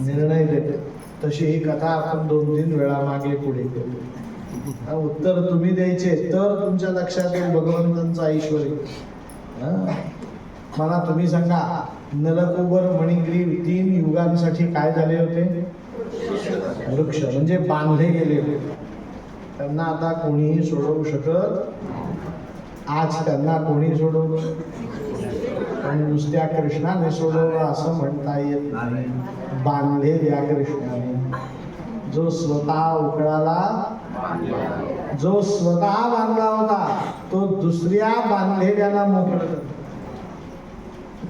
निर्णय देतात. तशी ही कथा आपण 2-3 वेळा मागे पुढे केली. उत्तर तुम्ही द्यायचे तर तुमच्या लक्षात येईल भगवंतांचं ऐश्वर्य. मला तुम्ही सांगा, नलकुबर मणिग्रीव 3 युगांसाठी काय झाले होते? वृक्ष, म्हणजे बांधले गेले होते. त्यांना आता कोणीही सोडवू शकत. आज त्यांना कोणी सोडवलं? पण नुसत्या कृष्णाने सोडवलं असं म्हणता येत नाही. बांधले या कृष्णाने, जो स्वतः उकळाला जो स्वतः बांधला होता तो दुसऱ्या बांधलेल्याला मोकळं करतो.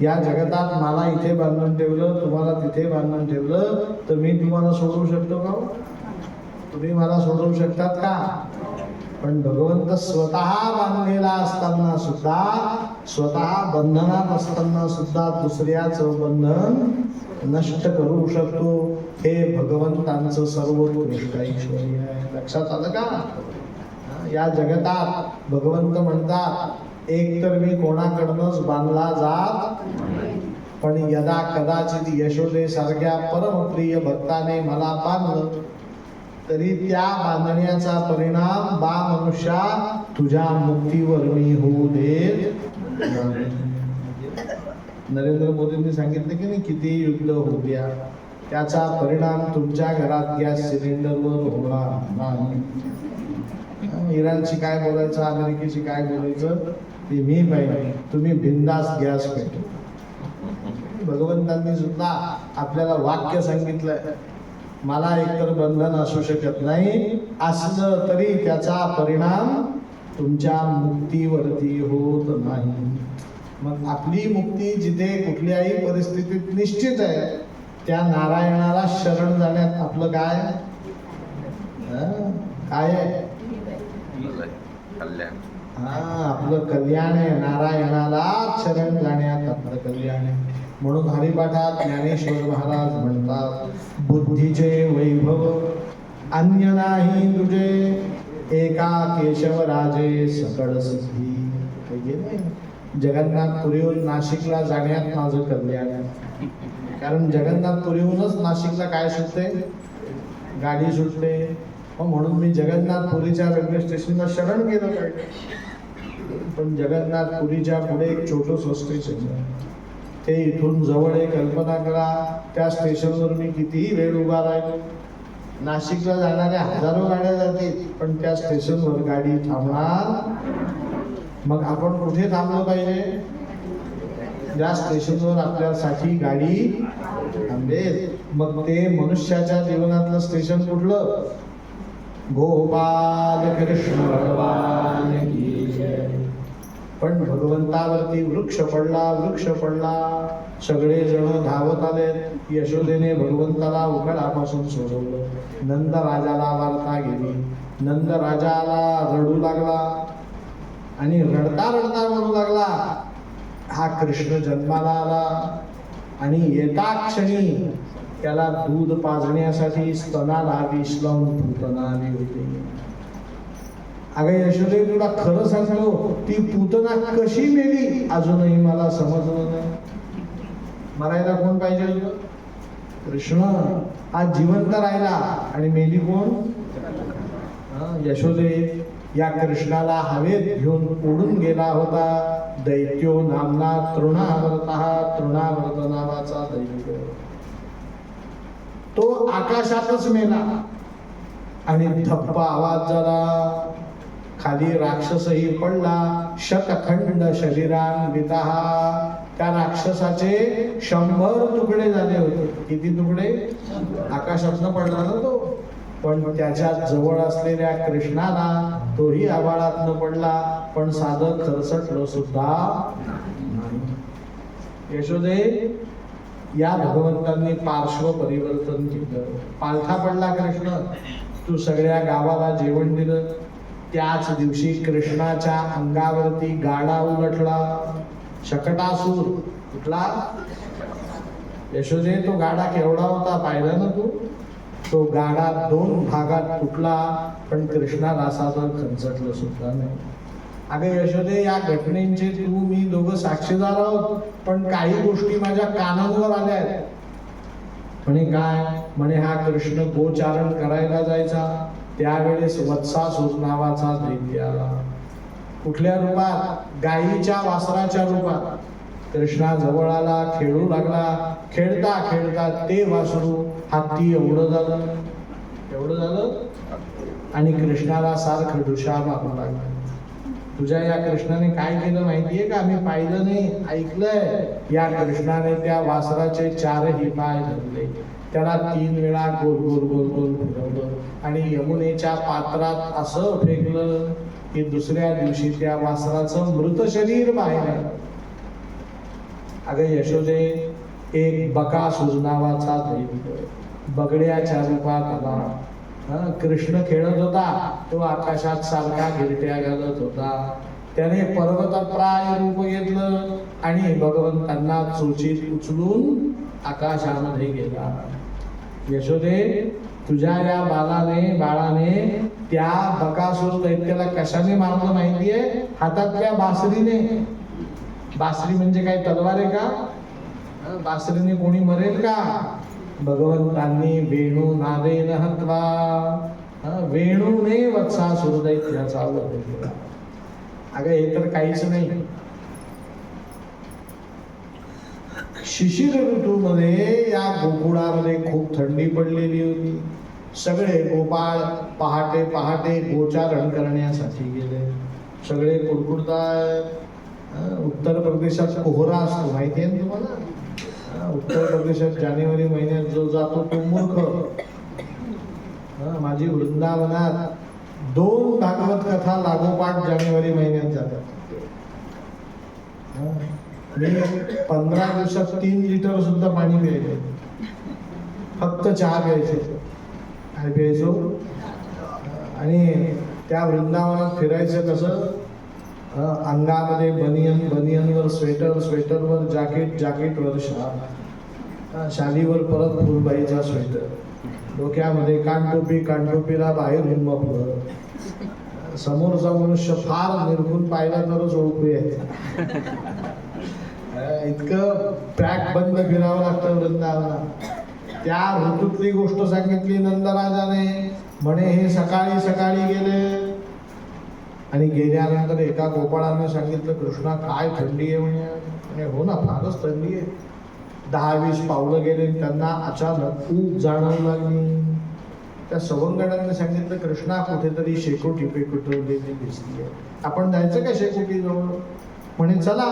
या जगतात मला इथे बांधून ठेवलं, तुम्हाला तिथे बांधून ठेवलं, तर मी तुम्हाला सोडवू शकतो का? तुम्ही मला सोडवू शकतात का? पण भगवंत स्वतः बांधलेला असताना सुद्धा, स्वतः बंधनात असताना सुद्धा दुसऱ्याचं बंधन नष्ट करू शकतो. हे भगवंतांचं सर्वोत्कृष्ट ऐश्वर्य आहे. लक्षात आलं का? या जगतात भगवंत म्हणतात, एक तर मी कोणाकडनंच बांधला जात, पण यदा कदाचित यशोदे सारख्या परमप्रिय भक्ताने मला बांधलं, तरी त्या बांधण्याचा परिणाम बा मनुष्या तुझ्या मुक्तीवर मी होऊ देत नाही. नरेंद्र मोदींनी सांगितलं की नाही, किती युद्ध होऊ द्या, त्याचा परिणाम तुमच्या घरात गॅस सिलेंडरवर होणार नाही. इराणची काय बोलायचं, अमेरिकेची काय बोलायचं ते मी पाहिजे, तुम्ही बिंदास गॅस पाहिजे. भगवंतांनी सुद्धा आपल्याला वाक्य सांगितलंय, मला एकतर बंधन असू शकत नाही, असलं तरी त्याचा परिणाम तुमच्या मुक्तीवरती होत नाही. मग आपली मुक्ती जिथे कुठल्याही परिस्थितीत निश्चित आहे, त्या नारायणाला शरण जाण्यात आपलं काय काय आहे? आपलं कल्याण आहे. नारायणाला शरण जाण्यात आपलं कल्याण आहे. म्हणून हरिपाठात ज्ञानेश्वर महाराज म्हणतात, बुद्धीचे वैभव अन्य नाही तुझे, एका केशवराजे सकळ सिद्धी. जगन्नाथपुरीहून नाशिकला जाण्यात माझं कल्याण आहे. कारण जगन्नाथपुरीहूनच नाशिकला काय सुटते? गाडी सुटते. म्हणून मी जगन्नाथपुरीच्या रेल्वे स्टेशनला शरण गेलं पाहिजे. पण जगन्नाथपुरीच्या पुढे एक छोटंसं स्टेशन आहे, ते इथून जवळ आहे. कल्पना करा, त्या स्टेशनवर मी कितीही वेळ उभा राहिलो. नाशिकला जाणाऱ्या हजारो गाड्या जातील, पण त्या स्टेशनवर गाडी थांबणार. मग आपण कुठे थांबलो पाहिजे? ज्या स्टेशनवर आपल्यासाठी गाडी थांबेल. मग ते मनुष्याच्या जीवनातलं स्टेशन कुठलं? गोपाल कृष्ण भगवान की जय. पण भगवंतावरती वृक्ष पडला, सगळे जण धावत आले. यशोदेने भगवंताला उकळापासून सोडवलं. नंद राजाला वार्ता गेली. नंद राजाला रडू लागला आणि रडता रडता म्हणू लागला, हा कृष्ण जन्माला आला आणि येता क्षणी त्याला दूध पाजण्यासाठी स्तनाला विष लावून पूतना आली होती. अगं यशोदे, तुला खरं सांगतो, ती पूतना कशी मेली अजूनही मला समजलं नाही. मरायला कोण पाहिजे होतं? कृष्ण. आज जिवंत राहिला आणि मेली कोण? यशोदे. या कृष्णाला हवेत घेऊन उडून गेला होता दैत्यो नामना तृणावर्त नावाचा दैत्य. तो आकाशातच मेला आणि धप्पा आवाज झाला. खाली राक्षसही पडला. शतखंड शरीरान्विता. त्या राक्षसाचे 100 तुकडे झाले होते. किती तुकडे? आकाशातनं पडला ना तो, पण त्याच्या जवळ असलेल्या कृष्णाला तोही आभाळातनं पडला, पण साधं खरचटलं सुद्धा नाही. यशोदे, या भगवंतांनी पार्श्व परिवर्तन केलं. पालथा पडला कृष्ण, तू सगळ्या गावाला जेवण दिलं. त्याच दिवशी कृष्णाच्या अंगावरती गाडा उलटला. शकटासूर कुठला? यशोदे, तो गाडा केवढा होता पाहिला ना तू? तो गाडा 2 भागात तुटला, पण कृष्णाला साधं खंचटलं सुद्धा नाही. अगं यशोदे, या घटनेचे तू मी दोघं साक्षीदार आहोत, पण काही गोष्टी माझ्या कानांवर आल्या आहेत. म्हणे काय? म्हणे हा कृष्ण गोचारण करायला जायचा, त्यावेळेस वत्सासूर नावाचा दैत्य आला. कुठल्या रूपात? गायीच्या वासराच्या रूपात. कृष्णा जवळ आला, खेळू लागला. खेळता खेळता ते वासरू हाती एवढं झालं आणि कृष्णाला सारखं डुशा मारू लागला. तुझ्या या कृष्णाने काय केलं माहितीये का? आम्ही पाहिलं नाही, ऐकलंय. या कृष्णाने त्या वासराचे 4ही पाय धरले. त्याला 3 वेळा गोल गोल गोल गोल फिरवलं आणि यमुनेच्या पात्रात असं फेकलं की दुसऱ्या दिवशी त्या वासराचं मृत शरीर बाहेर आलं. अगं यशोदे, एक बकासूर नावाचा दैत्य बगड्याच्या रूपात आला. कृष्ण खेळत होता, तो आकाशात सारखा गिरट्या घालत होता. त्याने पर्वतप्राय रूप घेतलं आणि भगवंतांना चोचीत उचलून आकाशामध्ये गेला. यशोदे, तुझ्या या बाळाने त्या बकासूर दैत्याला कशाने मारलं माहितीये? हातातल्या बासरीने. बासरी म्हणजे काय, तलवार आहे का? बासरीने कोणी मरेल का? भगवंतांनी वेणू नादेन हत्वा, वेणूने वत्सासूर दैत्याचा वध केला. अगं हे तर काहीच नाही. शिशिर ऋतूमध्ये या गोकुळामध्ये खूप थंडी पडलेली होती. सगळे गोपाळ पहाटे पहाटे गोचारण करण्यासाठी गेले. सगळे कुडकुडतात. उत्तर प्रदेशात कोहरा असतो, माहिती आहे ना तुम्हाला? उत्तर प्रदेशात जानेवारी महिन्यात जो जातो तो मूर्ख. माझी वृंदावनात 2 भागवत कथा लागोपाठ जानेवारी महिन्यात जातात. मी 15 दिवसात 3 लिटर सुद्धा पाणी प्यायचे. फक्त चहा प्यायचे आणि प्यायचो. आणि त्या वृंदावनात फिरायचं कसं? अंगामध्ये बनियनवर स्वेटर, स्वेटरवर जॅकेट, जॅकेटवर शाल, शालीवर परत फुलबाईचा स्वेटर, डोक्यामध्ये कानटोपी, कानटोपीला बाहेरून मफलर. समोरचा मनुष्य फार निरखून पाहिला तरच ओळखू यायचा. इतकं पॅक बंद फिरावं लागतं वृंदावनात. त्या ऋतूतली गोष्ट सांगितली नंदराजाने. म्हणे हे सकाळी सकाळी गेले आणि गेल्यानंतर एका गोपाळाने सांगितलं, कृष्णा काय थंडी आहे म्हणे. हो ना, फारच थंडी आहे. 10-20 पावलं गेले, त्यांना अचानक ऊब जाणवू लागली. त्या सवंगडांनी सांगितलं, कृष्णा कुठेतरी शेकोटी पेकोटवलेली दिसली, आपण जायचं का शेकोटी जवळ? म्हणे चला,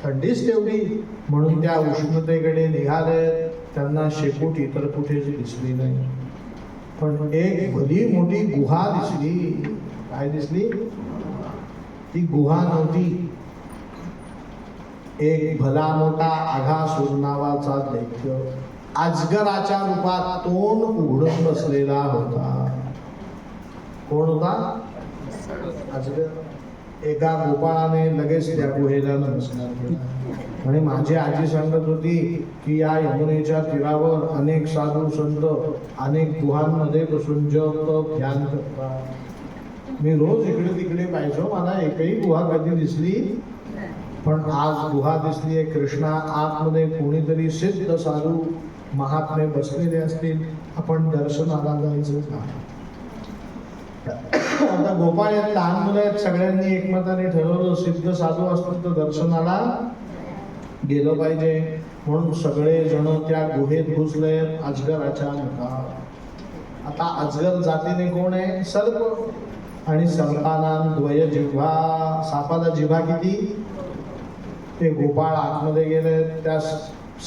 थंडीच तेवढी. म्हणून त्या उष्णतेकडे निघाले. त्यांना शेकोटी तर कुठेच दिसली नाही, पण एक भली मोठी गुहा दिसली. काय दिसली? ती गुहा नव्हती. एक भला मोठा आघासूर नावाचा दैत्य अजगराच्या रूपात तोंड उघडून बसलेला होता. कोण होता? अजगर. एका गोपाळाने लगेच त्या गुहेला नमस्कार केला. आणि माझी आजी सांगत होती की या यमुनेच्या तीरावर अनेक साधू संत अनेक गुहांमध्ये बसून जप तप ध्यान करतात. मी रोज इकडे तिकडे पाहिजो, मला एकही गुहा कधी दिसली, पण आज गुहा दिसली आहे. कृष्णा, आतमध्ये कोणीतरी सिद्ध साधू महात्मे बसलेले असतील, आपण दर्शनाला जायचं का? आता गोपाळ आहेत, लहान मुलं आहेत, सगळ्यांनी एकमताने ठरवलं सिद्ध साधू असतील तर दर्शनाला गेलं पाहिजे. म्हणून सगळे जण त्या गुहेत घुसले अजगराच्या मुखात. आता अजगर जातीने कोण आहे? सर्प. आणि सर्पाला द्वय जिव्हा, सापाला जिव्हा किती? ते गोपाळ आतमध्ये गेले. त्या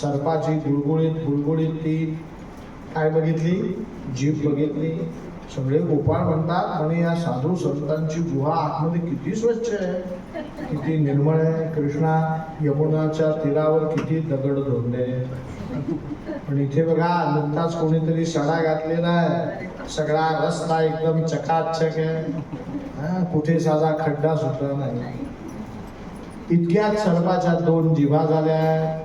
सर्पाची गुळगुळीत गुळगुळीत ती काय बघितली? जीभ बघितली. सगळे गोपाळ म्हणतात, म्हणे या साधू संतांची गुहा आतमध्ये किती स्वच्छ आहे, किती निर्मळ आहे. कृष्णा, यमुनाच्या तीरावर किती दगड धोरले, पण इथे बघा नुकताच कोणीतरी सडा घातलेला आहे. सगळा रस्ता एकदम चकाचक आहे, कुठे साधा खड्डा सुद्धा नाही. इतक्यात सर्पाच्या 2 जिभा झाल्या.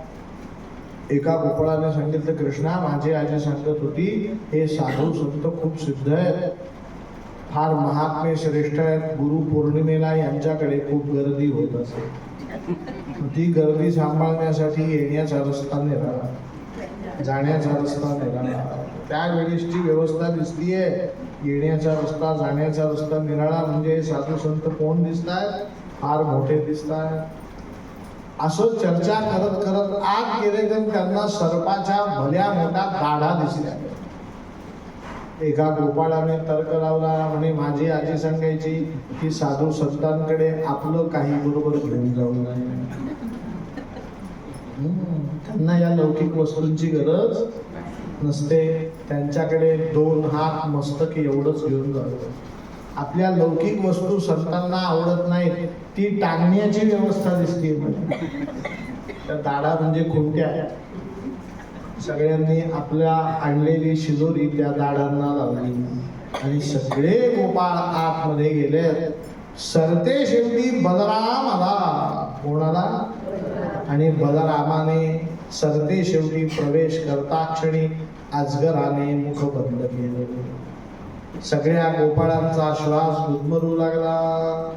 एका गोपाळाने सांगितलं, कृष्णा, माझी आजी सांगत होती हे साधू संत खूप सिद्ध आहेत, फार महात्मे श्रेष्ठ आहेत. गुरु पौर्णिमेला यांच्याकडे खूप गर्दी होत असे. ती गर्दी सांभाळण्यासाठी येण्याचा रस्ता निराळा, जाण्याचा रस्ता निराळा. त्यावेळेसची व्यवस्था दिसतीये. येण्याचा रस्ता, जाण्याचा रस्ता निराळा. म्हणजे साधू संत कोण दिसतायत? फार मोठे दिसतायत. असं चर्चा करत करत आत गेले तर त्यांना सर्पाच्या भल्या मोठ्या दाढा दिसल्या. एका गोपाळाने तर्क लावला, म्हणे माझी आजी सांगायची की साधू संतांकडे आपलं काही बरोबर घेऊन जाऊ नये, त्यांना या लौकिक वस्तूंची गरज नसते. त्यांच्याकडे 2 हात मस्तक एवढंच घेऊन जातो. आपल्या लौकिक वस्तू संतांना आवडत नाहीत, ती टांगण्याची व्यवस्था दिसते. त्या दाढा म्हणजे खुंट्या. सगळ्यांनी आपल्या आणलेली शिदोरी त्या दाढांना लावली आणि सगळे गोपाळ आतमध्ये गेले. सरते शेवटी बलराम आला. कोणाला? आणि बलरामाने सरते शेवटी प्रवेश करता क्षणी अजगराने मुख बंद केले. सगळ्या गोपाळांचा श्वास गुदमरू लागला.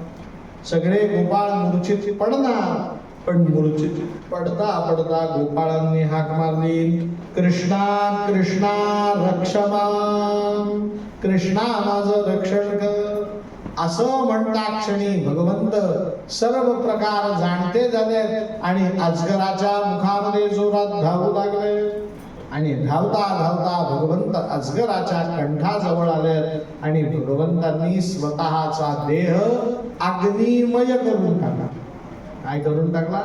सगळे गोपाळ मूर्छित पडणार, पण मूर्छित पडता पडता गोपाळांनी हाक मारली, कृष्णा कृष्णा रक्ष मां, कृष्णा माझं रक्षण कर. असं म्हणता क्षणी भगवंत सर्व प्रकार जाणते झाले आणि अजगराच्या मुखामध्ये जोरात धावू लागले. आणि धावता धावता भगवंत अजगराच्या कंठाजवळ आले आणि भगवंतांनी स्वतःचा देह अग्निमय करून टाकला. काय करून टाकला?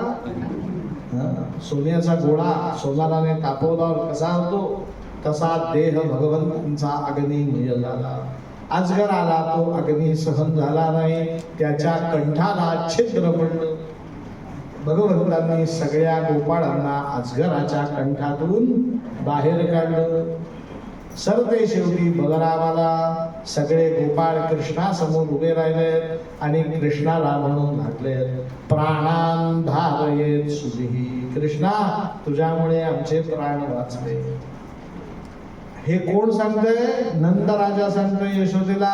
सोन्याचा गोळा सोनाराने तापवल्यावर कसा होतो तसा देह भगवंतांचा अग्निमय झाला. अजगराला तो अग्नी सहन झाला नाही, त्याच्या कंठाला छिद्र पडलं. भगवंतांनी सगळ्या गोपाळांना अजगराच्या कंठातून बाहेर काढलं. सरते शेवटी बलरामाला सगळे गोपाळ कृष्णासमोर उभे राहिले आणि कृष्णाला म्हणून लागले, प्राणान धारयेत सुधीही. कृष्णा, तुझ्यामुळे आमचे प्राण वाचले. हे कोण सांगतंय? नंदराजा सांगतोय यशोदेला,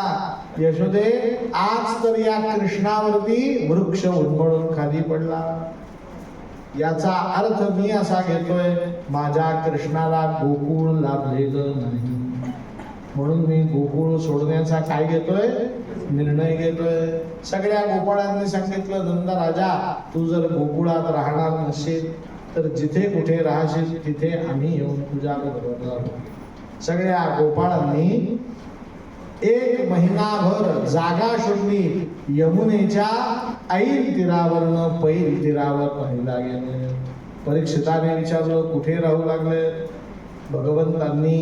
यशोदे आज तर या कृष्णावरती वृक्ष उन्मळून खाली पडला. याचा अर्थ मी असा घेतोय, माझ्या कृष्णाला गोकुळ लाभलेलं नाही, म्हणून मी गोकुळ सोडण्याचा काय घेतोय? निर्णय घेतोय. सगळ्या गोपाळांनी सांगितलं, नंदराजा तू जर गोकुळात राहणार नसेल तर जिथे कुठे राहशील तिथे आम्ही येऊन तुझ्या बरोबर राहू. सगळ्या गोपाळांनी 1 महिनाभर जागा शोधली. यमुनेच्या ऐन तीरावरनं पैल तीरावर पाहायला गेले. परीक्षिताने विचारलं, कुठे राहू लागले? भगवंतांनी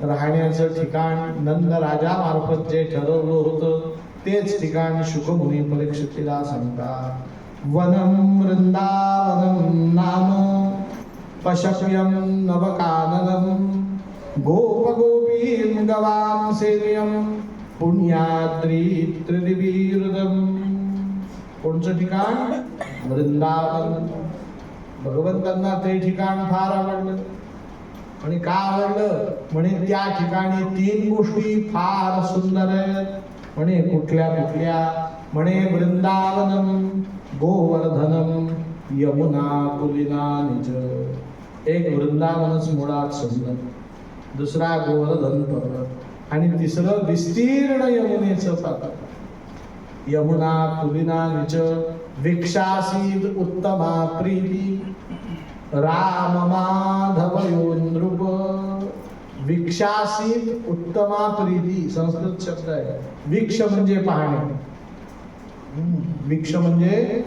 राहण्याचं ठिकाण नंदराजा मार्फत जे ठरवलं होतं तेच ठिकाण शुकमुनी परीक्षितीला सांगतात. वनम वृंदावनम नाम पशव्यम नवकाननम गोपगोपीं गवां सेव्यं पुण्याद्री त्रिदिवीरुदम. कोणचं ठिकाण? वृंदावन. भगवंतांना ते ठिकाण फार आवडलं. आणि का आवडलं? म्हणे त्या ठिकाणी 3 गोष्टी फार सुंदर आहेत. म्हणे कुठल्या कुठल्या? म्हणे वृंदावनम, गोवर्धनम, यमुना पुलिना निज. एक वृंदावनच मुळात सुंदर, दुसरा गोवर्धन पर्वत आणि तिसरं विस्तीर्ण यमुनेचं पात्र. यमुना पुलिना निच विक्षासीद उत्तमा प्रीती राम माधव नृप. विक्षासीत उत्तमा प्रीती संस्कृत शब्द आहे. विक्ष म्हणजे पाहणे. विक्ष म्हणजे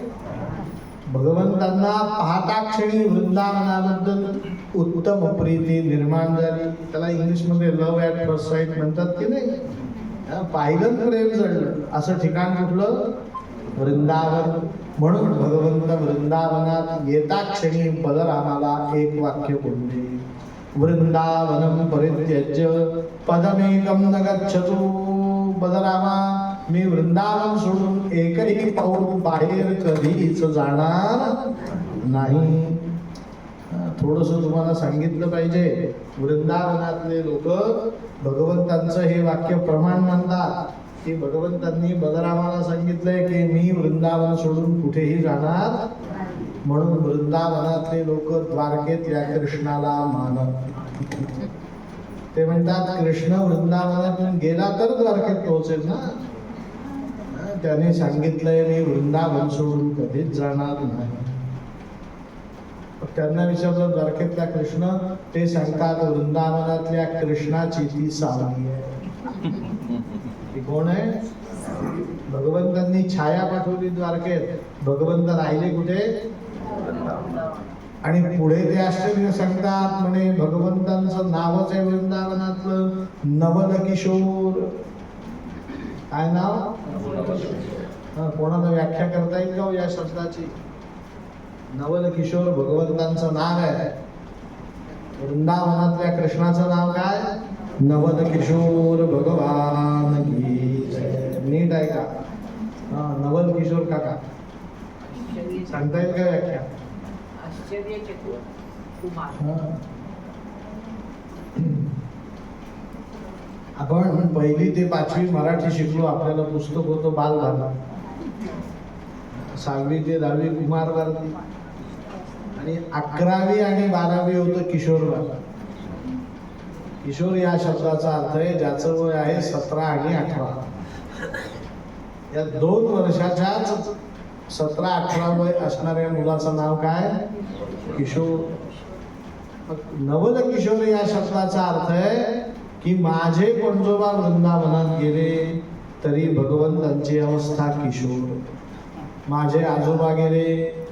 भगवंतांना पाहता क्षणी वृंदावनाबद्दल उत्तम प्रीती निर्माण झाली. त्याला इंग्लिशमध्ये लव्ह ॲट फर्स्ट साईट म्हणतात की नाही. पाहिलं प्रेम जडलं असं ठिकाण कुठलं? वृंदावन. म्हणून भगवंत वृंदावनात येता क्षणी बलरामाला 1 वाक्य बोलले, वृंदावनम परित्यज्य पदमेकम न गच्छतु. बलरामा, मी वृंदावन सोडून एकही पाऊल बाहेर कधीच जाणार नाही. थोडस तुम्हाला सांगितलं पाहिजे. वृंदावनातले लोक भगवंतांचं हे वाक्य प्रमाण मानतात की भगवंतांनी बलरामाला सांगितलंय की मी वृंदावन सोडून कुठेही जाणार. म्हणून वृंदावनातले लोक द्वारकेतल्या कृष्णाला मानत. ते म्हणतात कृष्ण वृंदावनातून गेला तर द्वारकेत पोहोचेल ना. त्याने सांगितलंय मी वृंदावन सोडून कधीच जाणार नाही. त्यांना विचारलं द्वारकेतला कृष्ण, ते सांगतात वृंदावनातल्या कृष्णाची ती सावली आहे. ती कोण आहे? भगवंतांनी छाया पाठवली द्वारकेत. भगवंत राहिले कुठे? आणि पुढे ते आश्चर्य सांगतात म्हणे भगवंतांचं नावच आहे वृंदावनातलं नवल किशोर. काय नाव? कोणाला व्याख्या करता येईल का हो या शब्दाची? नवल किशोर भगवंतांचं नाव आहे. वृंदावनातल्या कृष्णाचं नाव काय? नवल किशोर भगवान की जय. नीट आहे का? नवल किशोर काका सांगता येईल का व्याख्या? आपण 1ली ते 5वी मराठी शिकलो. आपल्याला पुस्तक होतं बालभारती. 6वी ते 10वी कुमार भारती आणि 11वी आणि 12वी होतं किशोर भारती. किशोर या शब्दाचा अर्थ आहे ज्याचं वय आहे 17 आणि 18. या 2 वर्षाच्याच 17-18 वय असणाऱ्या मुलाचं नाव काय? किशोर. नवल किशोर या शब्दाचा अर्थ आहे की माझे पंजोबा वृंदावनात गेले तरी भगवंतांची अवस्था किशोर. माझे आजोबा गेले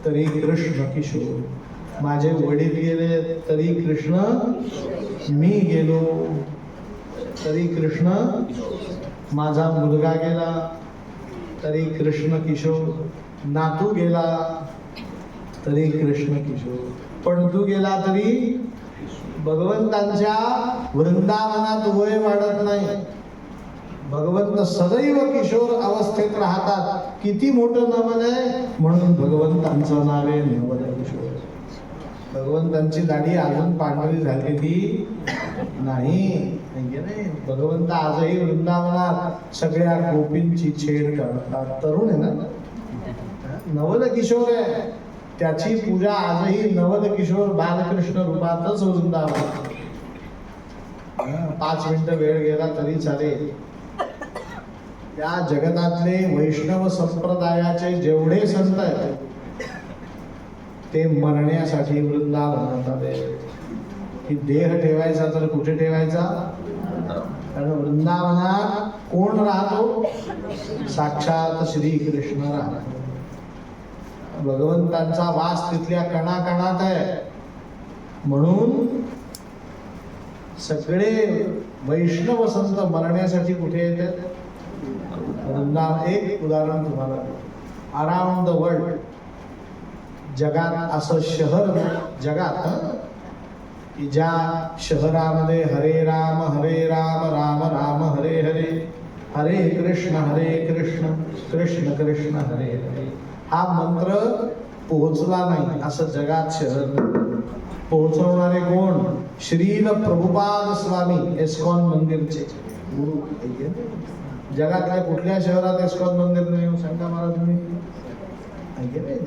तरी कृष्ण किशोर. माझे वडील गेले तरी कृष्ण. मी गेलो तरी कृष्ण. माझा मुलगा गेला तरी कृष्ण किशोर. नातू गेला तरी कृष्ण किशोर. पण तू गेला तरी भगवंतांच्या वृंदावनात वय वाढत नाही. भगवंत सदैव किशोर अवस्थेत राहतात. किती मोठं नवल आहे म्हणून भगवंतांचं नाव आहे नवल किशोर. भगवंतांची दाढी अजून पांढरी झालेली नाही. भगवंत आजही वृंदावनात सगळ्या गोपींची छेड करतात. तरुण आहे ना, नवल किशोर आहे. त्याची पूजा आजही नवल किशोर बालकृष्ण रूपातच वृंदावनात. 5 मिनिटं वेळ गेला तरी चालेल. या जगतातले वैष्णव संप्रदायाचे जेवढे संत आहेत ते मरण्यासाठी वृंदावनात आले. की देह ठेवायचा तर कुठे ठेवायचा? कारण वृंदावनात कोण राहतो? साक्षात श्रीकृष्ण राहतो. भगवंतांचा वास तिथल्या कणाकणात आहे. म्हणून सगळे वैष्णव संत मरण्यासाठी कुठे येतात? वृंदावन. एक उदाहरण तुम्हाला, अराउंड द वर्ल्ड जगात असं शहर जगात की ज्या शहरामध्ये हरे राम राम राम हरे हरे हरे कृष्ण कृष्ण कृष्ण हरे हरे हा मंत्र पोहोचला नाही असं जगात शहर नाही. पोहोचवणारे कोण? श्रील प्रभुपाद स्वामी इस्कॉन मंदिरचे गुरु. जगातल्या कुठल्या शहरात इस्कॉन मंदिर नाही? सांगा मला तुम्ही.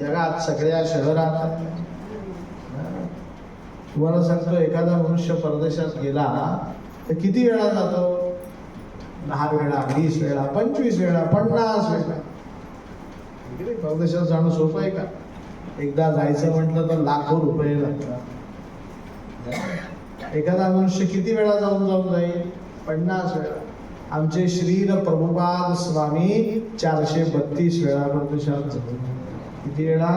जगात सगळ्या शहरात. तुम्हाला सांगतो, एखादा मनुष्य परदेशात गेला तर किती वेळा जातो? 10 वेळा, 20 वेळा, 25 वेळा, 50 वेळा. परदेशात जाणं सोपं आहे का? एकदा जायचं म्हटलं तर लाखो रुपये लागतात. एखादा मनुष्य किती वेळा जाऊन जाईल? 50 वेळा. आमचे श्रील प्रभुपाद स्वामी 432 वेळा परदेशात जातो. किती वेळा?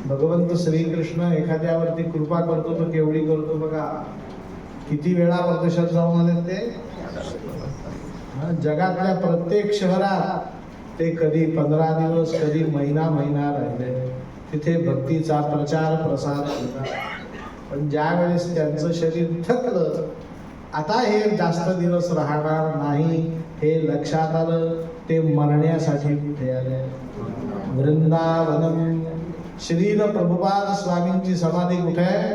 भगवंत श्रीकृष्ण एखाद्यावरती कृपा करतो तर केवढी करतो बघा. किती वेळा परदेशात जाऊन आले ते? जगातल्या प्रत्येक शहरात ते कधी 15 दिवस, कधी महिना राहिले. तिथे भक्तीचा प्रचार प्रसार केला. पण ज्या वेळेस त्यांचं शरीर थकलं, आता हे जास्त दिवस राहणार नाही हे लक्षात आलं, ते मरण्यासाठी कुठे आले? वृंदावनम. श्रील प्रभुपाद स्वामींची समाधी कुठे आहे?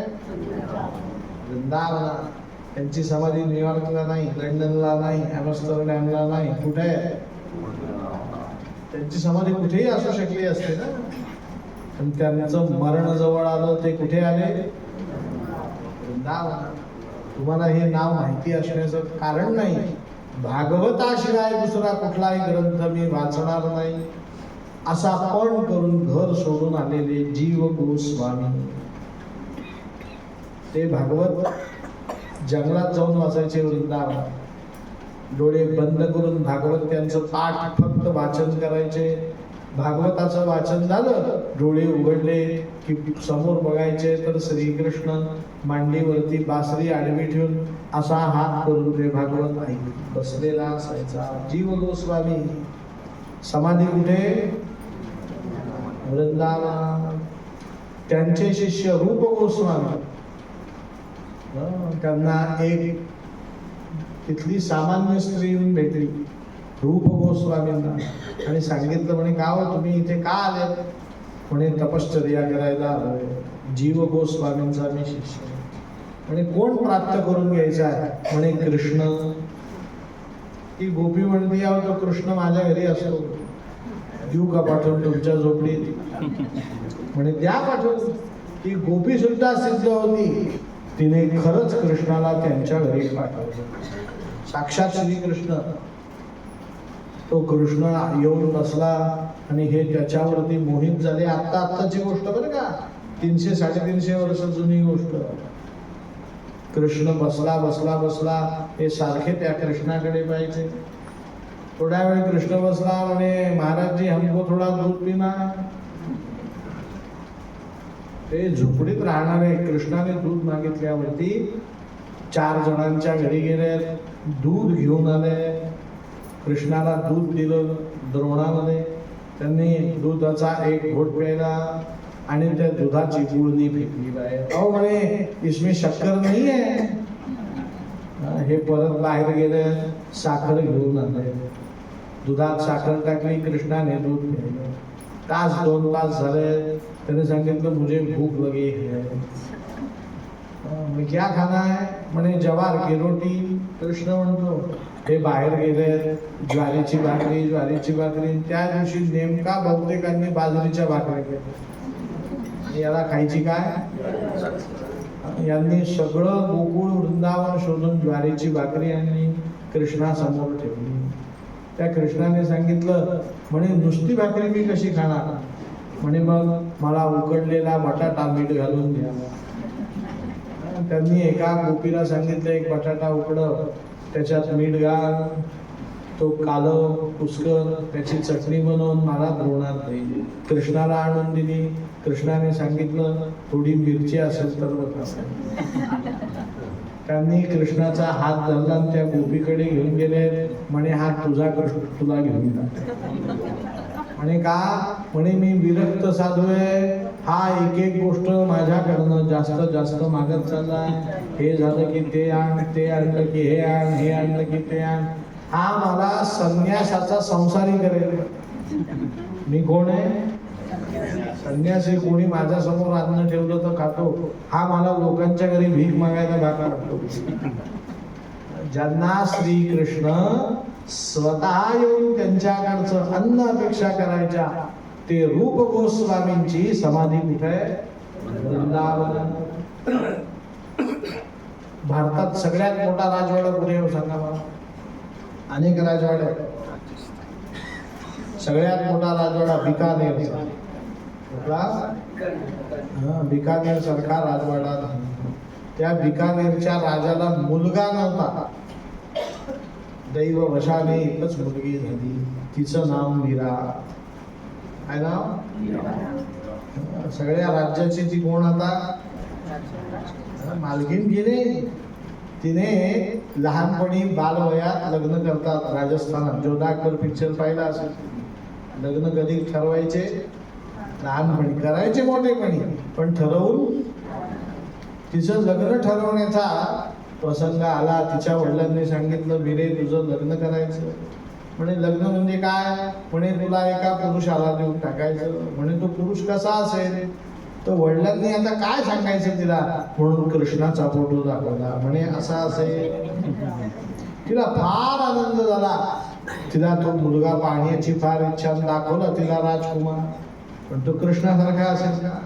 वृंदावनात. त्यांची समाधी न्यूयॉर्कला नाही, लंडनला नाही, ॲम्स्टरडॅमला नाही. कुठे आहे? त्यांची समाधी कुठेही असू शकली असते ना. पण त्यांचं मरण जवळ आलं, ते कुठे आले? वृंदावनात. तुम्हाला हे नाव माहिती असण्याचं कारण नाही. भागवताशिवाय दुसरा कुठलाही ग्रंथ मी वाचणार नाही असा पण करून घर सोडून आलेले जीव गोस्वामी. ते भागवत जंगलात जाऊन वाचायचे वृंदावनात. डोळे बंद करून भागवत त्यांचं पाठ फक्त वाचन करायचे. भागवताचं वाचन झालं, डोळे उघडले की समोर बघायचे तर श्रीकृष्ण मांडीवरती बासरी आडवी ठेवून असा हात करून ते भागवत ऐकत बसलेला असायचा. जीव गोस्वामी समाधी कुठे? वृंदावन. त्यांचे शिष्य रूप गोस्वामी, त्यांना एक तिथली सामान्य स्त्री येऊन भेटली रूप गोस्वामींना आणि सांगितलं, म्हणे का हो तुम्ही इथे का आले? म्हणे तपश्चर्या करायला आलोय. जीव गोस्वामींचा मी शिष्य. म्हणे कोण प्राप्त करून घ्यायचा आहे? म्हणे कृष्ण. ती गोपी म्हणते, अहो तो कृष्ण माझ्या घरी असतो, देऊ का पाठवून तुमच्या झोपडीत? म्हणे द्या पाठवून. ती गोपी सुद्धा सिद्ध होती, तिने खरंच कृष्णाला त्यांच्या घरी पाठवलं. साक्षात श्रीकृष्ण. तो कृष्ण येऊन बसला आणि हे त्याच्यावरती मोहित झाले. आत्ताची गोष्ट बरं का, 300-350 वर्ष जुनी गोष्ट. कृष्ण बसला बसला बसला, हे सारखे त्या कृष्णाकडे पाहिजे. थोड्या वेळ कृष्ण बसला, म्हणे महाराज जी हमको थोडा दूध पिना. ते झोपडीत राहणारे कृष्णाने दूध मागितल्यावरती 4 जणांच्या घरी गेले, दूध घेऊन आले. कृष्णाला दूध दिलं द्रोणामध्ये. त्यांनी दुधाचा एक घोट प्यायला आणि त्या दुधाची गुळणी फेकली बाहेर. अहो म्हणे इसमें शक्कर नाही आहे. हे परत बाहेर गेले, साखर घेऊन आले. दुधात साखर टाकली, कृष्णाने दूध प्यायलं. 1-2 तास झाले. त्याने सांगितलं मुझे भूक लगी है. क्या खाना है? म्हणे जवार की रोटी. कृष्ण म्हणतो हे बाहेर गेले, ज्वारीची भाकरी. त्या दिवशी नेमका बहुतेकांनी बाजरीच्या भाकऱ्या केल्या. याला खायची काय? यांनी सगळं गोकुळ वृंदावन शोधून ज्वारीची भाकरी आणली, कृष्णासमोर ठेवली. त्या कृष्णाने सांगितलं, म्हणे नुसती भाकरी मी कशी खाणार? म्हणे मग मला उकडलेला बटाटा मीठ घालून द्या. त्यांनी एका गोपीला सांगितलं, एक बटाटा उकडव, त्याच्यात मीठ घाल, तो कालव पुष्कर, त्याची चटणी बनवून मला द्रोणात दे. कृष्णाला आणून दिली. कृष्णाने सांगितलं थोडी मिरची असेल तर बघा. त्यांनी कृष्णाचा हात धरला आणि त्या गोपीकडे घेऊन गेले. म्हणे हा तुझा कृष्ण, तुला घेऊन जा. म्हणे का? म्हणे मी विरक्त साधू आहे, हा एक गोष्ट माझ्याकडनं जास्त मागत चाललाय. हे झालं की ते आण, ते आणलं की हे आण, हे आणलं की ते आण. हा मला संन्यासाचा संसारी करेल. मी कोण आहे? संन्यासी. कोणी माझ्या समोर अन्न ठेवलं तर खातो. हा मला लोकांच्या घरी भीक मागायला भाग काढतो. ज्यांना श्रीकृष्ण स्वतः येऊन त्यांच्याकडचं अन्न अपेक्षा करायच्या, ते रूप गोस्वामींची समाधी कुठे? वृंदावन. भारतात सगळ्यात मोठा राजवाडा कुठे आहे सांगा मला? अनेक राजवाडे आहेत. सगळ्यात मोठा राजवाडा बिकानेरचा. बिकानेर सारखा राजवाडा. त्या बिकानेरच्या राजाला मुलगा नव्हता. दैववशाने एकच मुलगी झाली, तिचं नाव मीरा. काय नाव? सगळ्या राज्याची ती कोण आता? मालकीन गेली. तिने लहानपणी बालवयात लग्न करतात राजस्थानात. जोधा अकबर पिक्चर पाहिला असेल. लग्न कधी ठरवायचे? लहानपणी. करायचे मोठेपणी, पण ठरवून. तिचं लग्न ठरवण्याचा प्रसंग आला. तिच्या वडिलांनी सांगितलं मीरे तुझं लग्न करायचं. म्हणे लग्न म्हणजे काय? म्हणे तुला एका पुरुषाला देऊन टाकायचं. म्हणे तो पुरुष कसा असेल? तर वडिलांनी आता काय सांगायचं तिला, म्हणून कृष्णाचा फोटो दाखवला. म्हणे असा असेल. तिला फार आनंद झाला. तिला तो मुलगा पाहण्याची फार इच्छा. दाखवला तिला राजकुमार, पण तो कृष्णासारखा असेल का?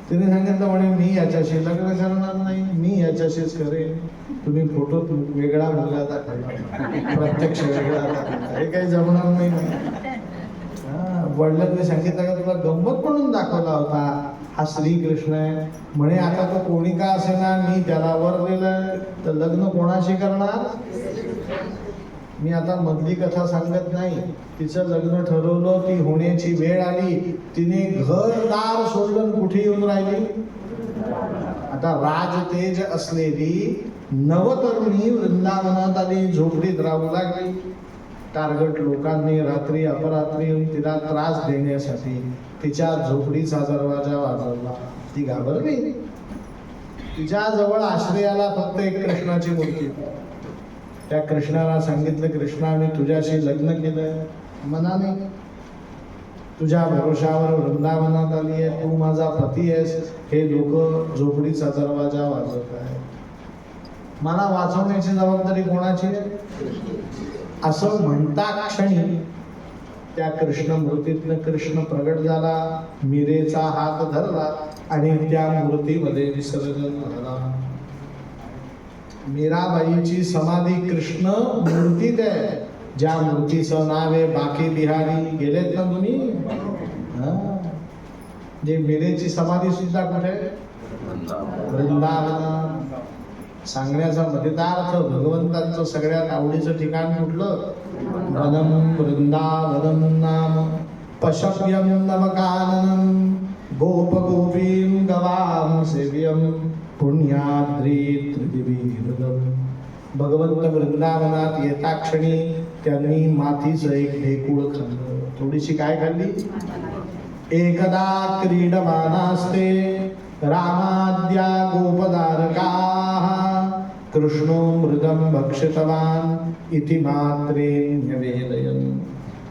तिने सांगितलं म्हणे मी याच्याशी लग्न करणार नाही, मी याच्याशीच करेन. तुम्ही फोटो वेगळा मुलगा दाखवला, प्रत्यक्ष वेगळा दाखवला, हे काही जमणार नाही. वडिलांनी सांगितलं का तुला गंमत म्हणून दाखवला होता, हा श्रीकृष्ण आहे. म्हणे आता तो कोणी का असेना, मी त्याला वर दिलंय, तर लग्न कोणाशी करणार? मी आता मधली कथा सांगत नाही. तिचं लग्न ठरवलं, ती होण्याची वेळ आली, तिने घरदार सोडलं, कुठे येऊन राहिली. आता राजतेज असलेली नवतरुणी वृंदावनात आली, झोपडीत राहू लागली. टार्गट लोकांनी रात्री अपरात्री येऊन तिला त्रास देण्यासाठी तिच्या झोपडीचा दरवाजा वाजवला. ती घाबरली. तिच्या जवळ आश्रयाला फक्त एक कृष्णाची मूर्ती. त्या कृष्णाला सांगितलं, कृष्णा मी तुझ्याशी लग्न केलं मनाने, तुझ्या भरोशावर वृंदावनात आली आहे, तू माझा पती आहेस, हे लोक झोपडीचा दरवाजा वाजवत आहे, मला वाचवण्याची जबाबदारी कोणाची आहे. असं म्हणता क्षणी त्या कृष्ण मूर्तीतनं कृष्ण प्रगट झाला, मीरेचा हात धरला आणि त्या मूर्तीमध्ये विसर्जन झाला. मीराबाईची समाधी कृष्ण मूर्तीत आहे, ज्या मूर्तीचं नाव आहे बाकी बिहारी. गेलेत ना तुम्ही? जे मीरेची समाधी सुद्धा कुठे? वृंदावन. सांगण्याचा मध्यतार्थ भगवंतांचं सगळ्यात आवडीचं ठिकाण कुठलं? वनम वृंदावनम नाम पशव्यम नवकाननम गोप गोपीं गवाम सेव्यम पुण्याद्री त्रिदिवीहृदम. भगवंत वृंदावनात येता क्षणी त्यांनी मातीचं एक ढेकूळ खाल्लं. थोडीशी काय खाल्ली? एकदा क्रीडमानास्ते रामाद्या गोपदारकाः कृष्णो मृगं भक्षितवान इति मात्रे न्यवेदयन्.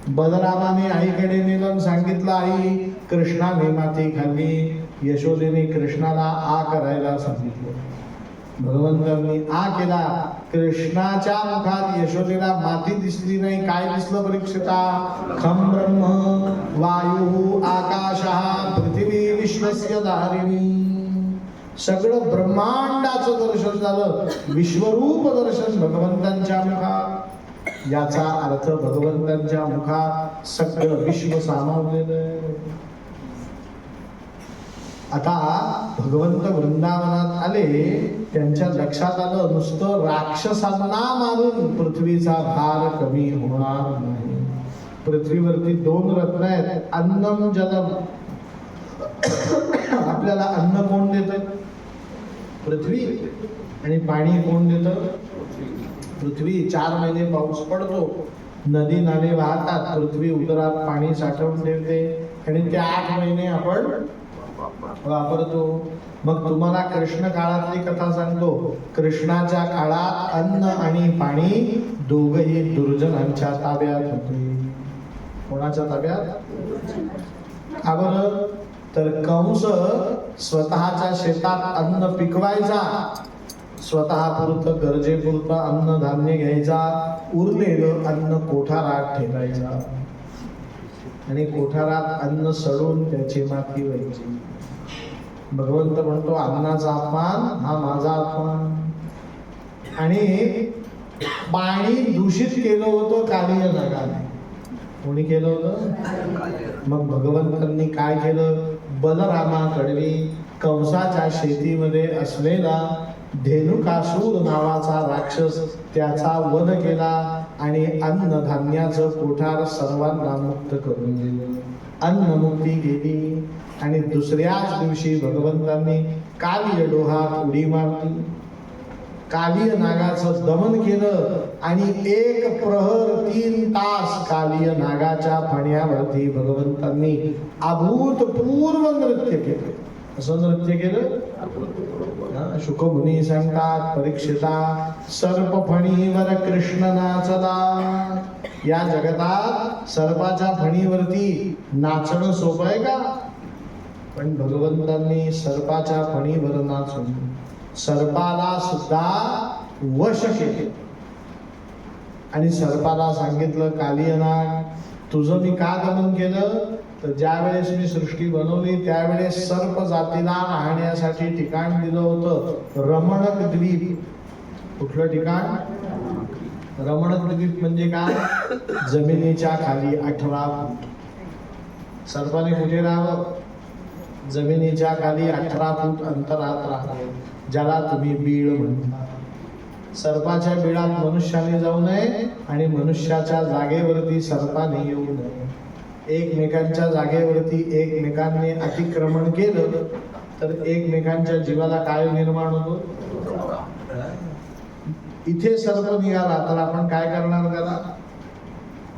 बलरामाने आईकडे नेलं, सांगितलं आई कृष्णाने माती खाल्ली. यशोदेने कृष्णाला आ करायला सांगितलं. भगवंतांनी आ केला. कृष्णाच्या मुखात यशोदेला माती दिसली नाही. काय दिसलं परीक्षिता? खं ब्रह्म वायु आकाशः पृथ्वी विश्वस्य धारिणी. सगळं ब्रह्मांडाचं दर्शन झालं, विश्वरूप दर्शन भगवंतांच्या मुखात. याचा अर्थ भगवंतांच्या मुखात सगळं विश्व सामावलेलं आहे. आता भगवंत वृंदावनात आले, त्यांच्या लक्षात आलं नुसतं राक्षसांना मारून पृथ्वीचा भार कमी होणार नाही. पृथ्वीवरती दोन रत्न आहेत, अन्नम जलम. आपल्याला अन्न कोण देतं? पृथ्वी. आणि पाणी कोण देतं? पृथ्वी. 4 महिने पाऊस पडतो, नदी नाले वाहतात, पृथ्वी उदरात पाणी साठवून ठेवते आणि ते 8 महिने आपण वापरतो. मग तुम्हाला कृष्ण काळातली कथा सांगतो. कृष्णाच्या काळात अन्न आणि पाणी दोघही दुर्जनांच्या ताब्यात होते. कोणाच्या ताब्यात? का बरं? तर कंस स्वतःच्या शेतात अन्न पिकवायचा, स्वतःपुरतं गरजेपुरतं अन्न धान्य घ्यायचा, उरलेलं अन्न कोठारात ठेवायचा आणि कोठारात अन्न सडून त्याची माती व्हायची. भगवंत म्हणतो अन्नाचा अपमान हा माझा अपमान. आणि पाणी दूषित केलं होतं कालीय नागाने. कोणी केलं होतं? मग भगवंतांनी काय केलं? बलरामाकडे कंसाच्या शेतीमध्ये असलेला धेनुकासूर नावाचा राक्षस, त्याचा वध केला आणि अन्न धान्याचं कोठार सर्वांना मुक्त करून दिलं. अन्नमुक्ती गेली. आणि दुसऱ्याच दिवशी भगवंतांनी कालीय डोहात उडी मारली, कालीय नागाचं दमन केलं आणि 1 प्रहर 3 तास कालीय नागाच्या फण्यावरती भगवंतांनी अभूतपूर्व नृत्य केलं. असं नृत्य केलं. शुकमुनी सांगतात, परीक्षिता सर्प फणीवर कृष्ण नाचला. या जगतात सर्पाच्या फणीवरती नाचणं सोपं आहे का? पण भगवंतांनी सर्पाच्या फणीवर नाचून सर्पाला सुद्धा वश केले. आणि सर्पाला सांगितलं, कालीय नाग तुझं मी का दमन केलं? तर ज्या वेळेस मी सृष्टी बनवली त्यावेळेस सर्प जातीला राहण्यासाठी ठिकाण दिलं होतं, रमणक द्वीप. कुठलं ठिकाण? रमणक द्वीप म्हणजे काय? जमिनीच्या खाली 18 फूट. सर्पाने कुठे राहावं? जमिनीच्या खाली 18 फूट अंतरात राहावं, ज्याला तुम्ही बीळ म्हणता. सर्पाच्या बिळात मनुष्याने जाऊ नये आणि मनुष्याच्या जागेवरती सर्पाने येऊ नये. एकमेकांच्या जागेवरती एकमेकांनी अतिक्रमण केलं तर एकमेकांच्या जीवाला काय निर्माण होतो. इथे सर्प निघाला तर आपण काय करणार, त्याला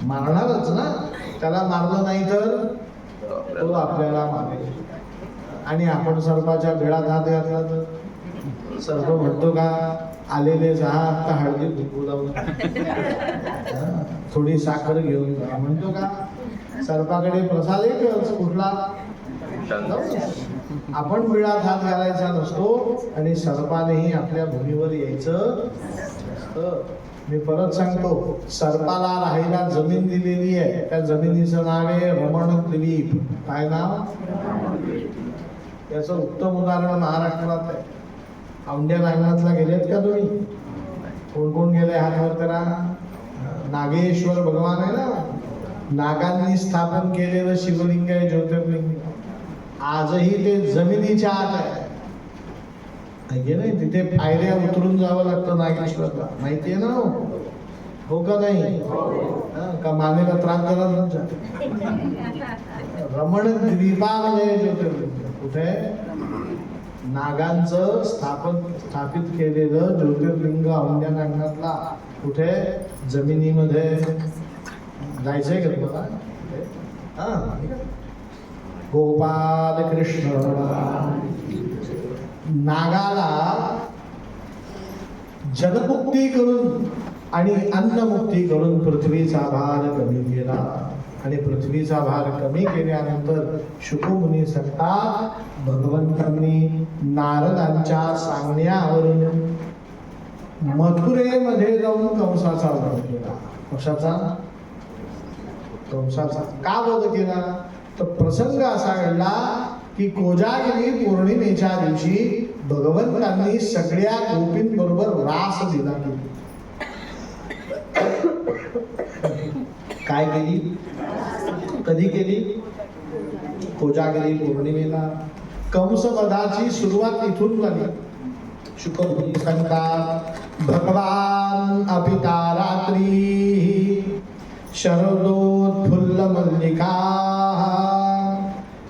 मारणारच ना. त्याला मारलं नाही तर तो आपल्याला मारेल. आणि आपण सर्पाच्या बिळात हात घातला तर सर्प म्हणतो का, आलेले जहाज का हळदी कुंकू लावून थोडी साखर घेऊन जा म्हणतो का. सर्पाकडे प्रसाद एकच, कुठला. आपण बिळात हात घालायचा नसतो आणि सर्पानेही आपल्या भूमीवर यायचं. मी परत सांगतो, सर्पाला राहायला जमीन दिलेली आहे. त्या जमिनीचं नाव आहे रमणद्वीप. काय नाव. याचं उत्तम उदाहरण महाराष्ट्रात आहे. औंढ्या नागनाथला गेलेत का तुम्ही. कोण कोण गेले हात वर करा. नागेश्वर भगवान आहे ना, नागांनी स्थापन केलेलं शिवलिंग आहे, ज्योतिर्लिंग. आजही ते जमिनीच्या आत आहे. नाही तिथे पायऱ्या उतरून जावं लागतं नागेश्वरला, माहितीये ना. हो का नाही. का मानेला त्रास झाला तुमच्या. रमण द्वीपामध्ये ज्योतिर्लिंग कुठे. नागांचं स्थापित केलेलं ज्योतिर्लिंग औंढ्या नागनाथला. कुठे. जमिनीमध्ये. जायचंय का तुम्हाला. गोपाल कृष्ण. नागाला जलमुक्ती करून आणि अन्नमुक्ती करून पृथ्वीचा भार कमी केला. आणि पृथ्वीचा भार कमी केल्यानंतर शुकमुनी सांगतात, भगवंतांनी नारदांच्या सांगण्यावरून मथुरेमध्ये जाऊन कंसाचा वध केला. कशाचा. कंसाचा. का वध केला तर प्रसंग असा घडला की कोजागिरी पौर्णिमेच्या दिवशी भगवंतांनी सगळ्या गोपींबरोबर रास लीला केली. काय केली. कधी केली. कोजागिरी पौर्णिमेला. कंसवधाची सुरुवात इथून झाली. शुकमुनी सांगतात, भगवान अपिता रात्री शरदोत्फुल्ल मल्लिका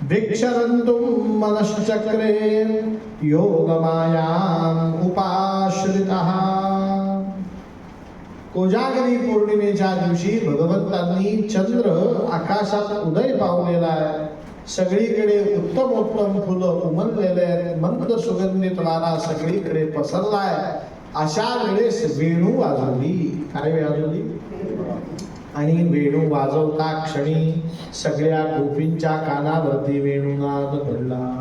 भिक्षरन्तुं मनश्चक्रे योगमायाम् उपाश्रितः. कोजागिरी पौर्णिमेच्या दिवशी भगवंतांनी चंद्र आकाशात उदय पावलेला आहे. सगळीकडे उत्तमोत्तम फुलं उमललेले आहेत. मंद सुगंधित वारा सगळीकडे पसरलाय. अशा वेळेस वेणू वाजवली. काय वाजवली. आणि वेणू वाजवता क्षणी सगळ्या गोपींच्या कानावरती वेणुनाद पडला.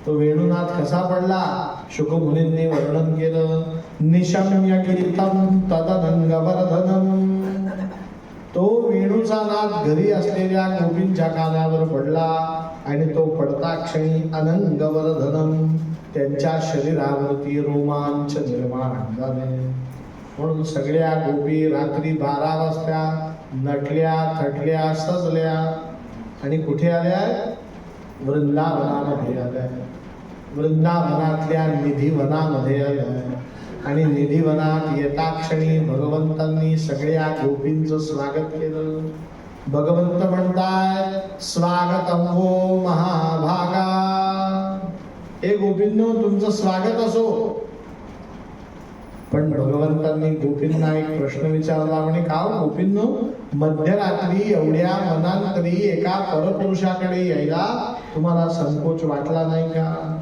तो वेणुनाद कसा पडला. शुकमुनींनी वर्णन केलं. निशम्य कीर्तन तदनंगवर्धनम. तो वेणूचा नाद घरी असलेल्या गोपींच्या कानावर पडला आणि तो पडता क्षणी अनंगवर्धनम त्यांच्या शरीरावरती रोमांच निर्माण झाले. म्हणून सगळ्या गोपी रात्री 12 वाजता नटल्या थटल्या सजल्या आणि कुठे आल्या. वृंदावनामध्ये आल्या. वृंदावनातल्या निधिवनामध्ये आल्या. आणि निधिवनात येता क्षणी भगवंतांनी सगळ्या गोपींचं स्वागत केलं. भगवंत म्हणताय, स्वागतम वो महाभागा. हे गोपींनो तुमचं स्वागत असो. पण भगवंतांनी गोपींना एक प्रश्न विचारला. म्हणे, का गोपींनो मध्यरात्री एवढ्या मनांतरी एका परपुरुषाकडे यायला तुम्हाला संकोच वाटला नाही का.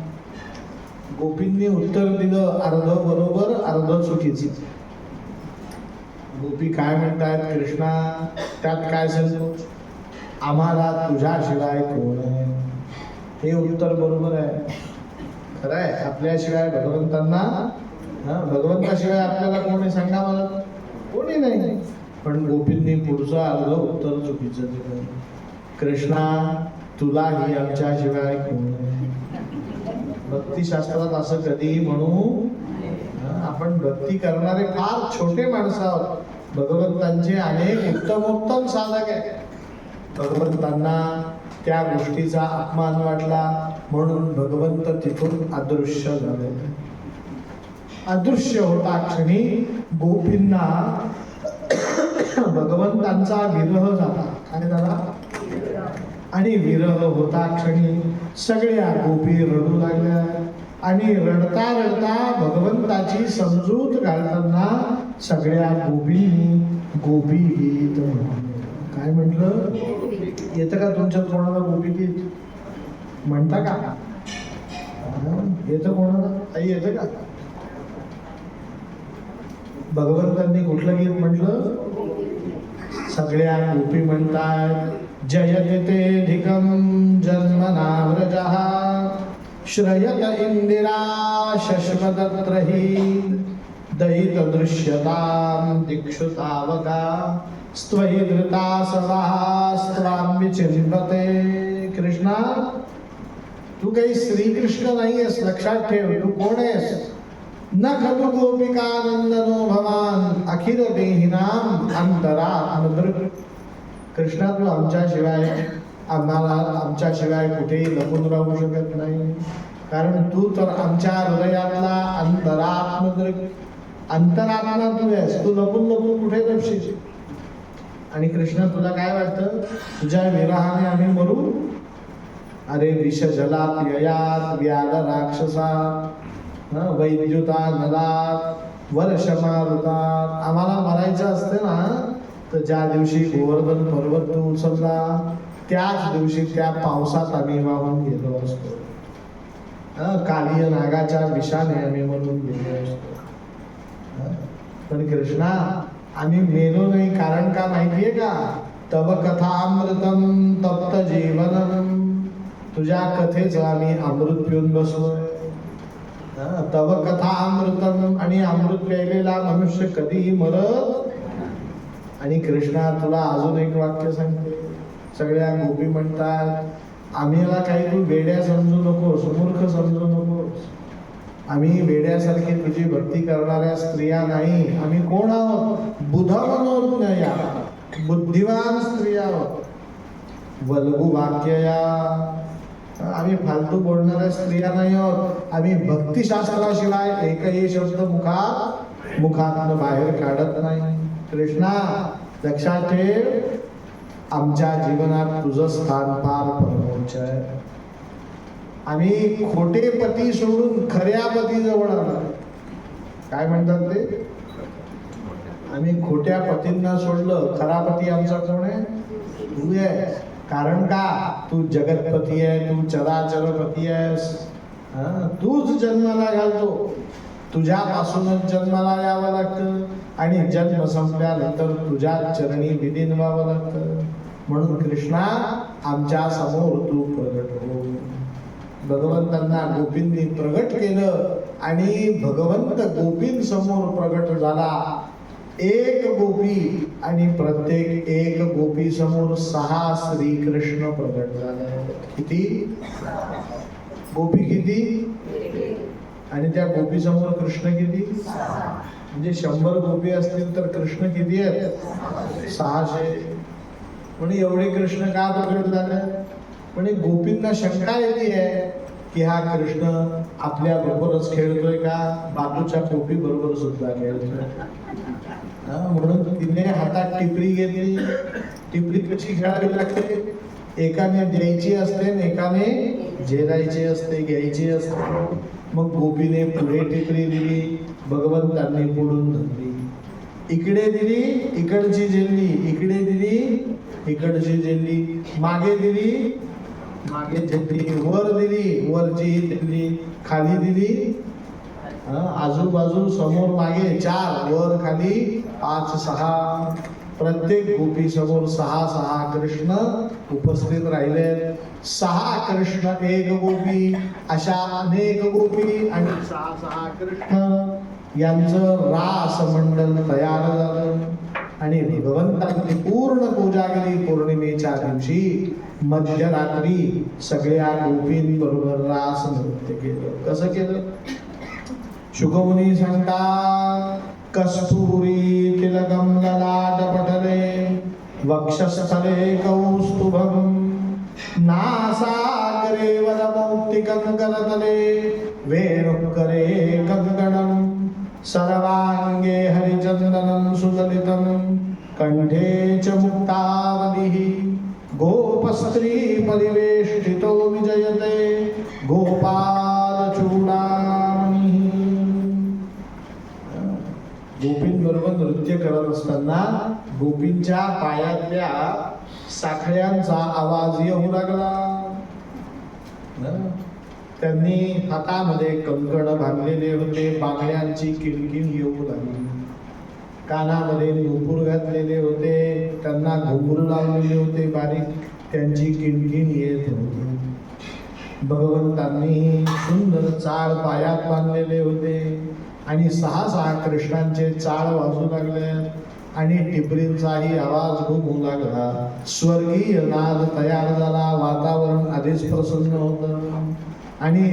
गोपींनी उत्तर दिलं, अर्ध बरोबर अर्ध चुकीचं. गोपी काय म्हणतायत, कृष्णा त्यात काय संकोच. आम्हाला तुझ्याशिवाय कोण आहे. हे उत्तर बरोबर आहे, खरं आहे. आपल्याशिवाय भगवंतांना, भगवंताशिवाय आपल्याला कोणी सांगा मला, कोणी नाही. पण गोपींनी पुढचं अर्ध उत्तर चुकीचं दिलं. कृष्णा तुलाही आमच्याशिवाय कोण आहे. भक्तिशास्त्रात असं कधी म्हणू. आपण भक्ती करणारे फार छोटे माणसं आहोत. भगवंतांचे अनेक उत्तमोत्तम साधक आहेत. भगवंतांना त्या गोष्टीचा अपमान वाटला म्हणून भगवंत तिथून अदृश्य झाले. अदृश्य होता क्षणी गोपींना भगवंतांचा विरह झाला. काय झाला? आणि विरह होता क्षणी सगळ्या गोपी रडू लागल्या. आणि रडता रडता भगवंताची समजूत घालताना सगळ्या गोपींनी गोपी गीत म्हणलं. काय म्हटलं? येतं का तुमच्यात कोणाला गोपी गीत म्हणता का? येतं कोणाला? आई येतं का? भगवंतांनी कुठलं गीत म्हटलं? सगळ्या गोपी म्हणतात जयते धिकम जन्मना व्रजः श्रयत इंदिरा शश्वदत्रहि दयित दृश्यतां दिक्षु तावका स्त्वयि धृता सवास्त्वां विचिन्वते. कृष्णा, तू काही श्रीकृष्ण नाही आहेस, लक्षात ठेव. तू कोण आहेस? न खलु गोपिकानंदनो भवान अखिल देहिनाम अंतरात्मदृक्. कृष्णा, तू आमच्याशिवाय कुठेही लपून राहू शकत नाही, कारण तू तर आमच्या हृदयातला अंतरात्मदृक्, अंतरात्मा तू आहेस. तू लपून लपून कुठे लपशील? आणि कृष्ण, तुला काय वाटतं तुझ्या विरहाने आम्ही मरू? अरे विष जलात ययात व्याध राक्षसा वैद्युता नलात वर्ष मारुतात. आम्हाला मरायचं असते ना, तर ज्या दिवशी गोवर्धन पर्वत तू उचलला त्याच दिवशी त्या पावसात आम्ही वाहून गेलो असतो. कालिय नागाच्या विषाने आम्ही मरून गेलो असतो. पण कृष्णा, आम्ही मेलो नाही. कारण का माहितीये का? तव कथामृतम तप्त जीवनम. तुझ्या कथेचं आम्ही अमृत पिऊन बसलोय. तव कथा अमृतम. आणि अमृत प्यायलेला मनुष्य कधीही मरत. आणि कृष्णा, तुला अजून एक वाक्य सांगते. सगळ्या गोपी म्हणतात आम्हाला काही तू वेड्या समजू नकोस, मूर्ख समजू नकोस. आम्ही वेड्यासारखी तुझी भक्ती करणाऱ्या स्त्रिया नाही. आम्ही कोण आहोत? बुध मनोज्ञया, बुद्धिवान स्त्रिया आहोत. वल्गु वाक्यया, आम्ही फालतू बोलणाऱ्या स्त्रिया नाही आहोत. आम्ही भक्तिशास्त्राशिवाय एकही शब्द मुखातून बाहेर काढत नाही. कृष्णा, लक्षात ठेव, आमच्या जीवनात तुझं स्थान फार परमोच्च आहे. आम्ही खोटे पती सोडून खऱ्या पती जवळ आलो. काय म्हणतात ते? आम्ही खोट्या पतींना सोडलं, खरा पती आमचा कोण आहे? तू आहे. कारण का? तू जगतपती आहे, तू चराचरपती आहेस. तूच जन्माला घालतो, तुझ्यापासूनच जन्माला यावं लागतं. आणि जन्म संपल्यानंतर तुझ्या चरणी विलीन व्हावं लागतं. म्हणून कृष्णा, आमच्या समोर तू प्रगट हो. भगवंतांना गोपींनी प्रगट केलं आणि भगवंत गोपींसमोर प्रगट झाला. एक गोपी आणि प्रत्येक एक गोपी समोर 6 श्रीकृष्ण प्रगट झाले. किती गोपी? किती? आणि त्या गोपी समोर कृष्ण किती? म्हणजे 100 गोपी असतील तर कृष्ण किती आहेत? 600. म्हणजे एवढे कृष्ण का प्रगट झाले? म्हणजे गोपींना शंका येते आहे की हा कृष्ण आपल्या बरोबरच खेळतोय का, बाजूच्या गोपी बरोबर सुद्धा खेळतोय. म्हणून तिने हातात टिपरी घेतली. टिपरी कशी खेळावी लागते? एकाने द्यायची असते, एकाने झेलायची असते, घ्यायची असते. मग गोपीने पुढे टिपरी दिली, भगवंतांनी पुढून धरली. इकडे दिली, इकडची झेलली, इकडे दिली, इकडची झेलली, मागे दिली, मागे झेलली, वर दिली, वरची झेलली, खाली दिली, आजूबाजू समोर मागे 4, वर खाली 5, 6. प्रत्येक गोपी समोर 6 कृष्ण उपस्थित राहिले. 6 कृष्ण एक गोपी, अशा अनेक गोपी आणि 6 कृष्ण यांचं रास मंडल तयार झालं. आणि भगवंतांची पूर्ण पूजा केली. पौर्णिमेच्या दिवशी मध्यरात्री सगळ्या गोपींबरोबर रास नृत्य केलं. कसं केलं? शुकमुनी सांगतात, कस्तुरी तिलकम ललाटपटले वक्षस्थले कौस्तुभम नासाग्रे वरमौक्तिकं करतले वेणुकरे कंकणं सर्वांगे हरिचंदनं सुललितं कंठे च मुक्तावलिः गोपस्त्री परिवेष्टितो विजयते गोपालचूडामणिः. गोपींबरोबर नृत्य करत असताना गोपींच्या पायातल्या साखळ्यांचा आवाज येऊ लागला. त्यांनी हातामध्ये कंकण बांधलेले होते, बांगड्यांची किणकिण येऊ लागली. कानामध्ये नूपुर घातलेले होते, त्यांना घुंगरू लावलेले होते बारीक, त्यांची किणकिण येत होती. भगवंतांनी सुंदर चाळ पायात बांधलेले होते आणि 6 कृष्णांचे चाळ वाजू लागले आणि टिपरींचाही आवाज घुमू लागला. स्वर्गीय नाद तयार झाला. वातावरण आधीच प्रसन्न होतं आणि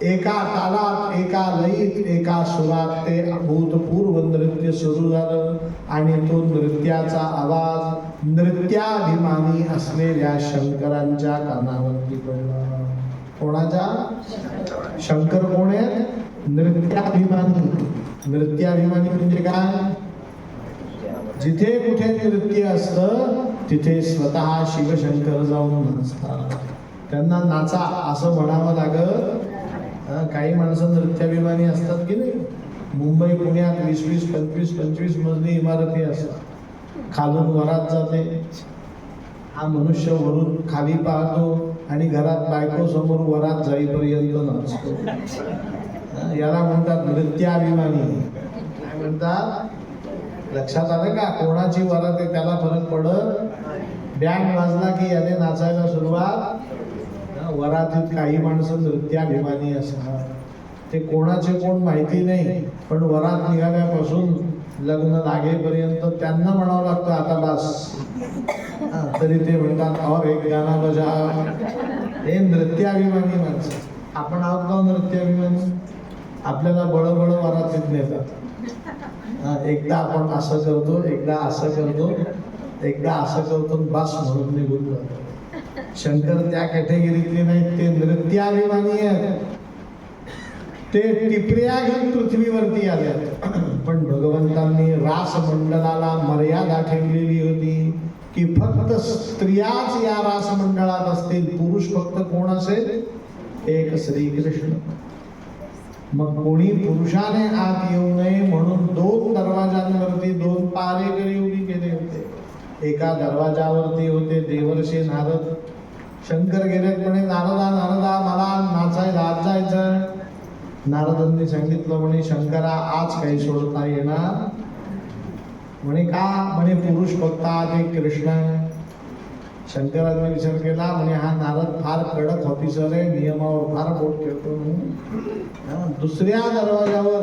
एका तालात, एका लयीत, एका सुरात ते अभूतपूर्व नृत्य सुरू झालं आणि तो नृत्याचा आवाज नृत्याभिमानी असलेल्या शंकरांच्या कानावरती पडला. कोणाच्या? शंकर कोण आहेत? नृत्याभिमानी. नृत्याभिमानी म्हणजे काय? जिथे कुठे नृत्य असतं तिथे स्वतः शिवशंकर जाऊन नाचतात. त्यांना नाचा असं म्हणावं लागत. काही माणसं नृत्याभिमानी असतात की नाही. मुंबई पुण्यात 20-20, 25-25 मजली इमारती असतात. खालून वरात जाते, हा मनुष्य वरून खाली पाहतो आणि घरात बायको समोर वरात जाईपर्यंत नाचतो. याला म्हणतात नृत्याभिमानी. काय म्हणतात? लक्षात आलं का? कोणाची वरात आहे त्याला फरक पडत. बँड वाजला की याने नाचायला सुरुवात. वरातीत काही माणसं नृत्याभिमानी असतात. ते कोणाचे कोण माहिती नाही, पण वरात निघाल्यापासून लग्न लागेपर्यंत त्यांना म्हणावं लागतं आता बस. तरी ते म्हणतात और एक गाणं बजा. हे नृत्याभिमानी माणसं. आपण आहोत का नृत्याभिमानी? आपल्याला बळबळ वरातीत नेतात. एकदा आपण असं करतो, एकदा असं करतो, एकदा असं करतो, बस म्हणून निघून जातो. शंकर त्या कॅटेगरीतले नाहीत. ते नृत्याभिमानी आहेत. ते टिपऱ्या घेऊन पृथ्वीवरती आले. पण भगवंतांनी रासमंडलाला मर्यादा ठेवलेली होती की फक्त स्त्रियाच या रासमंडळात असतील. पुरुष फक्त कोण असेल? एक श्रीकृष्ण. मग कोणी पुरुषाने आत येऊ नये म्हणून 2 दरवाजांवरती 2 पारेकरी उभी केले होते. एका दरवाजावरती होते देवर्षी नारद. शंकर गेले म्हणे नारदा नारदा मला नाचायला आज जायचं. नारदांनी सांगितलं म्हणे शंकरा आज काही सोडता येणार. म्हणे का? म्हणे पुरुष फक्त आज एक कृष्ण आहे. शंकरांनी विचार केला. म्हणे हा नारद फार कडक ऑफिसर आहे, नियमावर फार बोट ठेवतो. दुसऱ्या दरवाजावर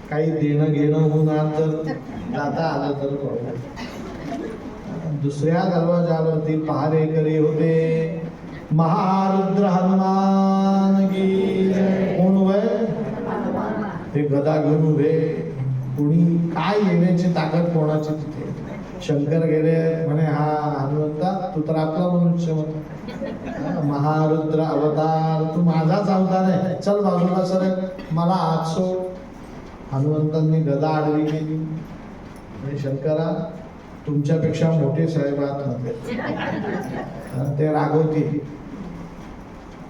काही देणं घेणं होऊन आज जर जाता आलं तर दुसऱ्या दरवाजावरती पहारेकरी होते. महारुद्र हनुमान की कोण उभे? ते गदा घेऊन उभे. कुणी काय येण्याची ताकद कोणाची तिथे? शंकर गेले म्हणे हा हनुमंता तू तर आपला मनुष्य म्हणतो. महारुद्र अवतार, तू माझाच अवतार आहे, चल बाजूला सर, मला आत सोड. हनुमंतांनी गदा आडवी केली. म्हणजे शंकरा तुमच्यापेक्षा मोठे साहेब आत होते. ते रागवतील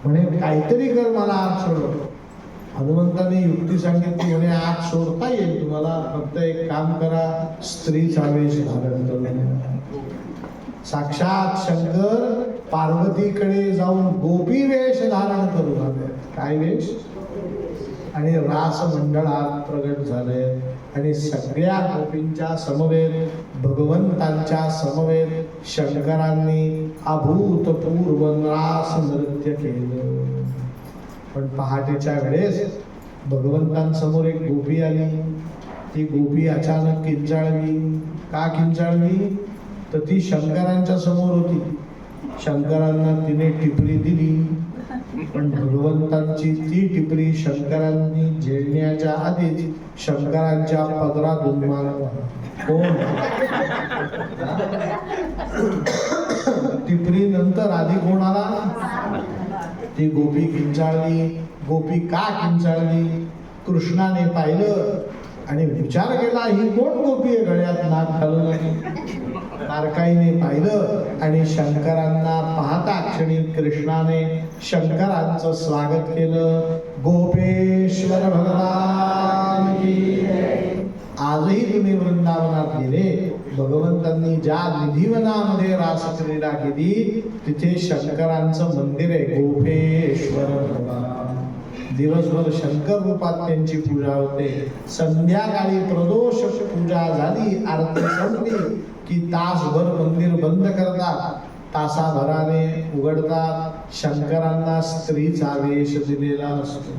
म्हणे काहीतरी कर, मला आत सोडव. हनुमंतांनी युक्ती सांगितली. म्हणे आत सोडता येईल तुम्हाला, फक्त एक काम करा, स्त्रीचा वेश धारण करून. साक्षात शंकर पार्वतीकडे जाऊन गोपी वेश धारण करू लागले. काय वेश? आणि रास मंडळात प्रगट झाले आणि सगळ्या गोपींच्या समवेत, भगवंतांच्या समवेत शंकरांनी अभूतपूर्व रास नृत्य केलं. पण पहाटेच्या वेळेस भगवंतांसमोर एक गोपी आली. ती गोपी अचानक किंचाळली. का किंचाळली? तर ती शंकरांच्या समोर होती. शंकरांना तिने टिपरी दिली. पण भगवंतांची ती टिपरी शंकरांनी झेलण्याच्या आधीच शंकरांच्या पदरातून मारला. कोण? टिपरी नंतर आधी कोण आला? ती गोपी किंचाळली. गोपी का किंचाळली? कृष्णाने पाहिलं आणि विचार केला ही कोण गोपी आहे गळ्यात नाक घालून आली. बारकाईने पाहिलं आणि शंकरांना पाहता क्षणी कृष्णाने शंकरांचं स्वागत केलं. गोपेश्वर भगवान की जय. आजही तुम्ही वृंदावनात गेले, भगवंतांनी ज्या निधिवनामध्ये रासक्रीडा केली तिथे शंकरांचं मंदिर आहे, गोपेश्वर भगवान. दिवसभर शंकर रूपात त्यांची पूजा होते. संध्याकाळी प्रदोष पूजा झाली, आरती संपली की तासभर मंदिर बंद करतात, तासाभराने उघडतात. शंकरांना स्त्रीचा वेश दिलेला असतो.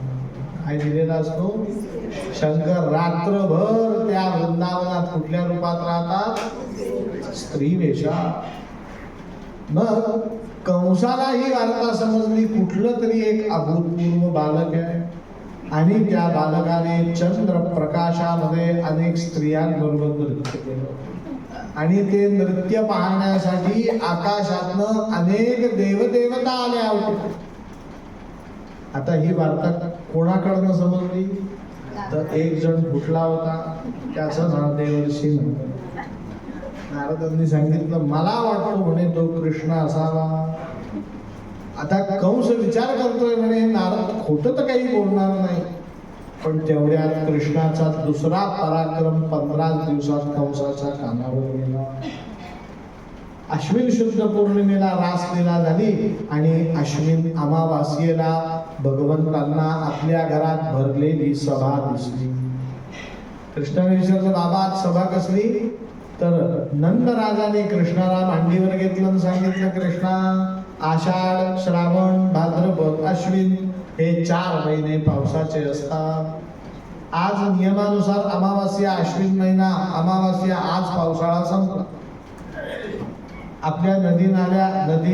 काय दिलेला असतो? शंकर रात्रभर त्या वृंदावनात कुठल्या रूपात राहतात? स्त्री वेशात. मग कंसाला ही वार्ता समजली, कुठलं तरी एक अभूतपूर्व बालक आहे आणि त्या बालकाने चंद्र प्रकाशामध्ये अनेक स्त्रियांबरोबर नृत्य केलं आणि ते नृत्य पाहण्यासाठी आकाशातनं अनेक देवदेवता आल्या होत्या. आता ही वार्ता कोणाकडनं समजली? तर एक जण फुटला होता, त्याचं नाव देवर्षी नंदन. नारदांनी सांगितलं मला वाटतो म्हणे तो कृष्ण असावा. आता कंस विचार करतोय म्हणे नारद खोटं तर काही बोलणार नाही. पण तेवढ्यात कृष्णाचा दुसरा पराक्रम 15 दिवसात कंसाच्या कानावर गेला. अश्विन शुद्ध पौर्णिमेला रासलीला झाली आणि अश्विन अमावास्येला भगवंतांना आपल्या घरात भरलेली सभा दिसली. कृष्णाने विचारलं बाबा आज सभा कसली? तर नंदराजाने कृष्णाला मांडीवर घेतलं आणि सांगितलं कृष्णा आषाढ श्रावण भाद्रपद अश्विन हे 4 महिने पावसाचे असतात. आज नियमानुसार अमावास्या अश्विन महिना अमावास्या आज पावसाळा संपला. आपल्या नदी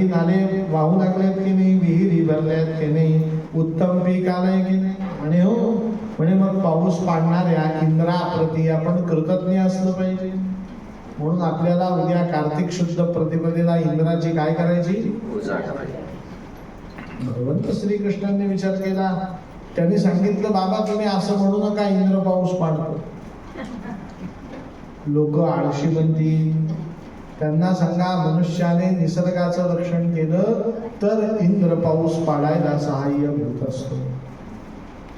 नाले वाहू लागलेत की नाही, विहिरी भरल्यात की नाही, उत्तम पीक आलंय की नाही? म्हणे हो. म्हणे मग पाऊस पाडणाऱ्या इंद्राप्रती आपण कृतज्ञ असलं पाहिजे. म्हणून आपल्याला उद्या कार्तिक शुद्ध प्रतिपदेला इंद्राची काय करायची? पूजा करायची. भगवंत श्रीकृष्णांनी विचार केला. त्यांनी सांगितलं बाबा तुम्ही असं म्हणू नका इंद्र पाऊस पाडतो. लोक आळशी बनतील. त्यांना सांगा मनुष्याने निसर्गाचं रक्षण केलं तर इंद्र पाऊस पाडायला सहाय्य होत असतो.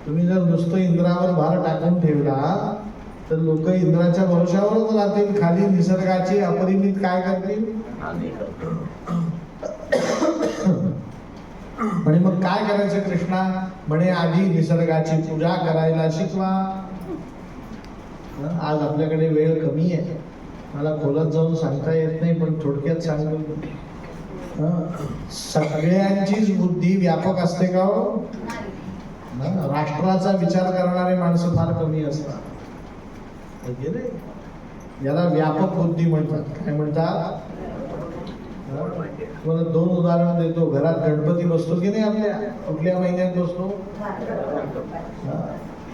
तुम्ही जर नुसतं इंद्रावर भार टाकून ठेवला तर लोक इंद्राच्या भरोशावरच राहतील, खाली निसर्गाची अपरिमित काय करतील? म्हणे मग काय करायचं कृष्णा? म्हणे आधी निसर्गाची पूजा करायला शिकवा. आज आपल्याकडे वेळ कमी आहे, मला खोलात जाऊन सांगता येत नाही, पण थोडक्यात सांगतो. सगळ्यांचीच बुद्धी व्यापक असते का हो? राष्ट्राचा विचार करणारे माणसं फार कमी असतात. याला व्यापक बुद्धी म्हणतात. काय म्हणतात? तुम्हाला 2 उदाहरण देतो. घरात गणपती बसतो की नाही आपल्या? कुठल्या महिन्यात बसतो?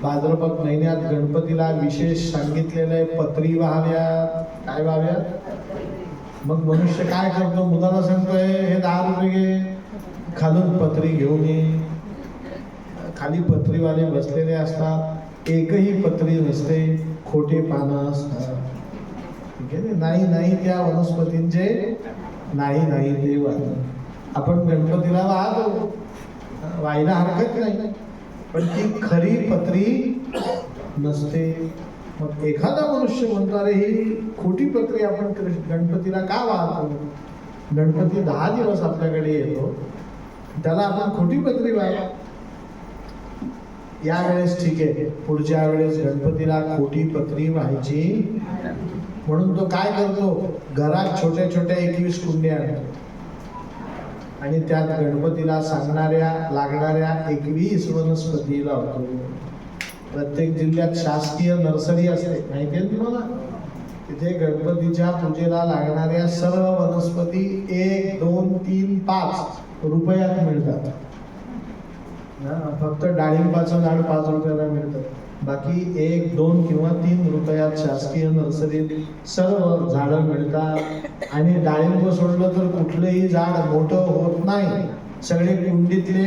भाद्रपद महिन्यात गणपतीला विशेष सांगितलेलं आहे पत्री व्हाव्यात. काय व्हाव्यात? मग मनुष्य काय करतो? मुलाला सांगतोय हे 10 रुपये घे, खालून पत्री घेऊन ये. खाली पत्रीवाले बसलेले असतात, एकही पत्री नसते, खोटे पानं असतात. नाही त्या वनस्पतींचे नाही ते वाहन. आपण गणपतीला वाहतो, व्हायला हरकत नाही, पण ती खरी पत्री नसते. मग एखादा मनुष्य म्हणतो अरे ही खोटी पत्री आपण गणपतीला का वाहतो? गणपती 10 दिवस आपल्याकडे येतो, त्याला आपण खोटी पत्री वाहतो. यावेळेस ठीक आहे, पुढच्या वेळेस गणपतीला खोटी पत्री व्हायची. म्हणून तो काय करतो? घरात छोट्या छोट्या 21 कुंड्या आणतो आणि त्यात गणपतीला लागणाऱ्या 21 वनस्पती लावतो. प्रत्येक जिल्ह्यात शासकीय नर्सरी असते, माहिती आहे तुम्हाला? तिथे गणपतीच्या पूजेला लागणाऱ्या सर्व वनस्पती 1, 2, 3, 5 रुपयात मिळतात. फक्त डाळिंबाचं झाड 5 रुपयाला मिळतं. बाकी 1, 2 किंवा 3 रुपयात शासकीय नर्सरीत सर्व झाडं मिळतात. आणि डाळिंब सोडलं तर कुठलंही झाड मोठं होत नाही. सगळे कुंडीतले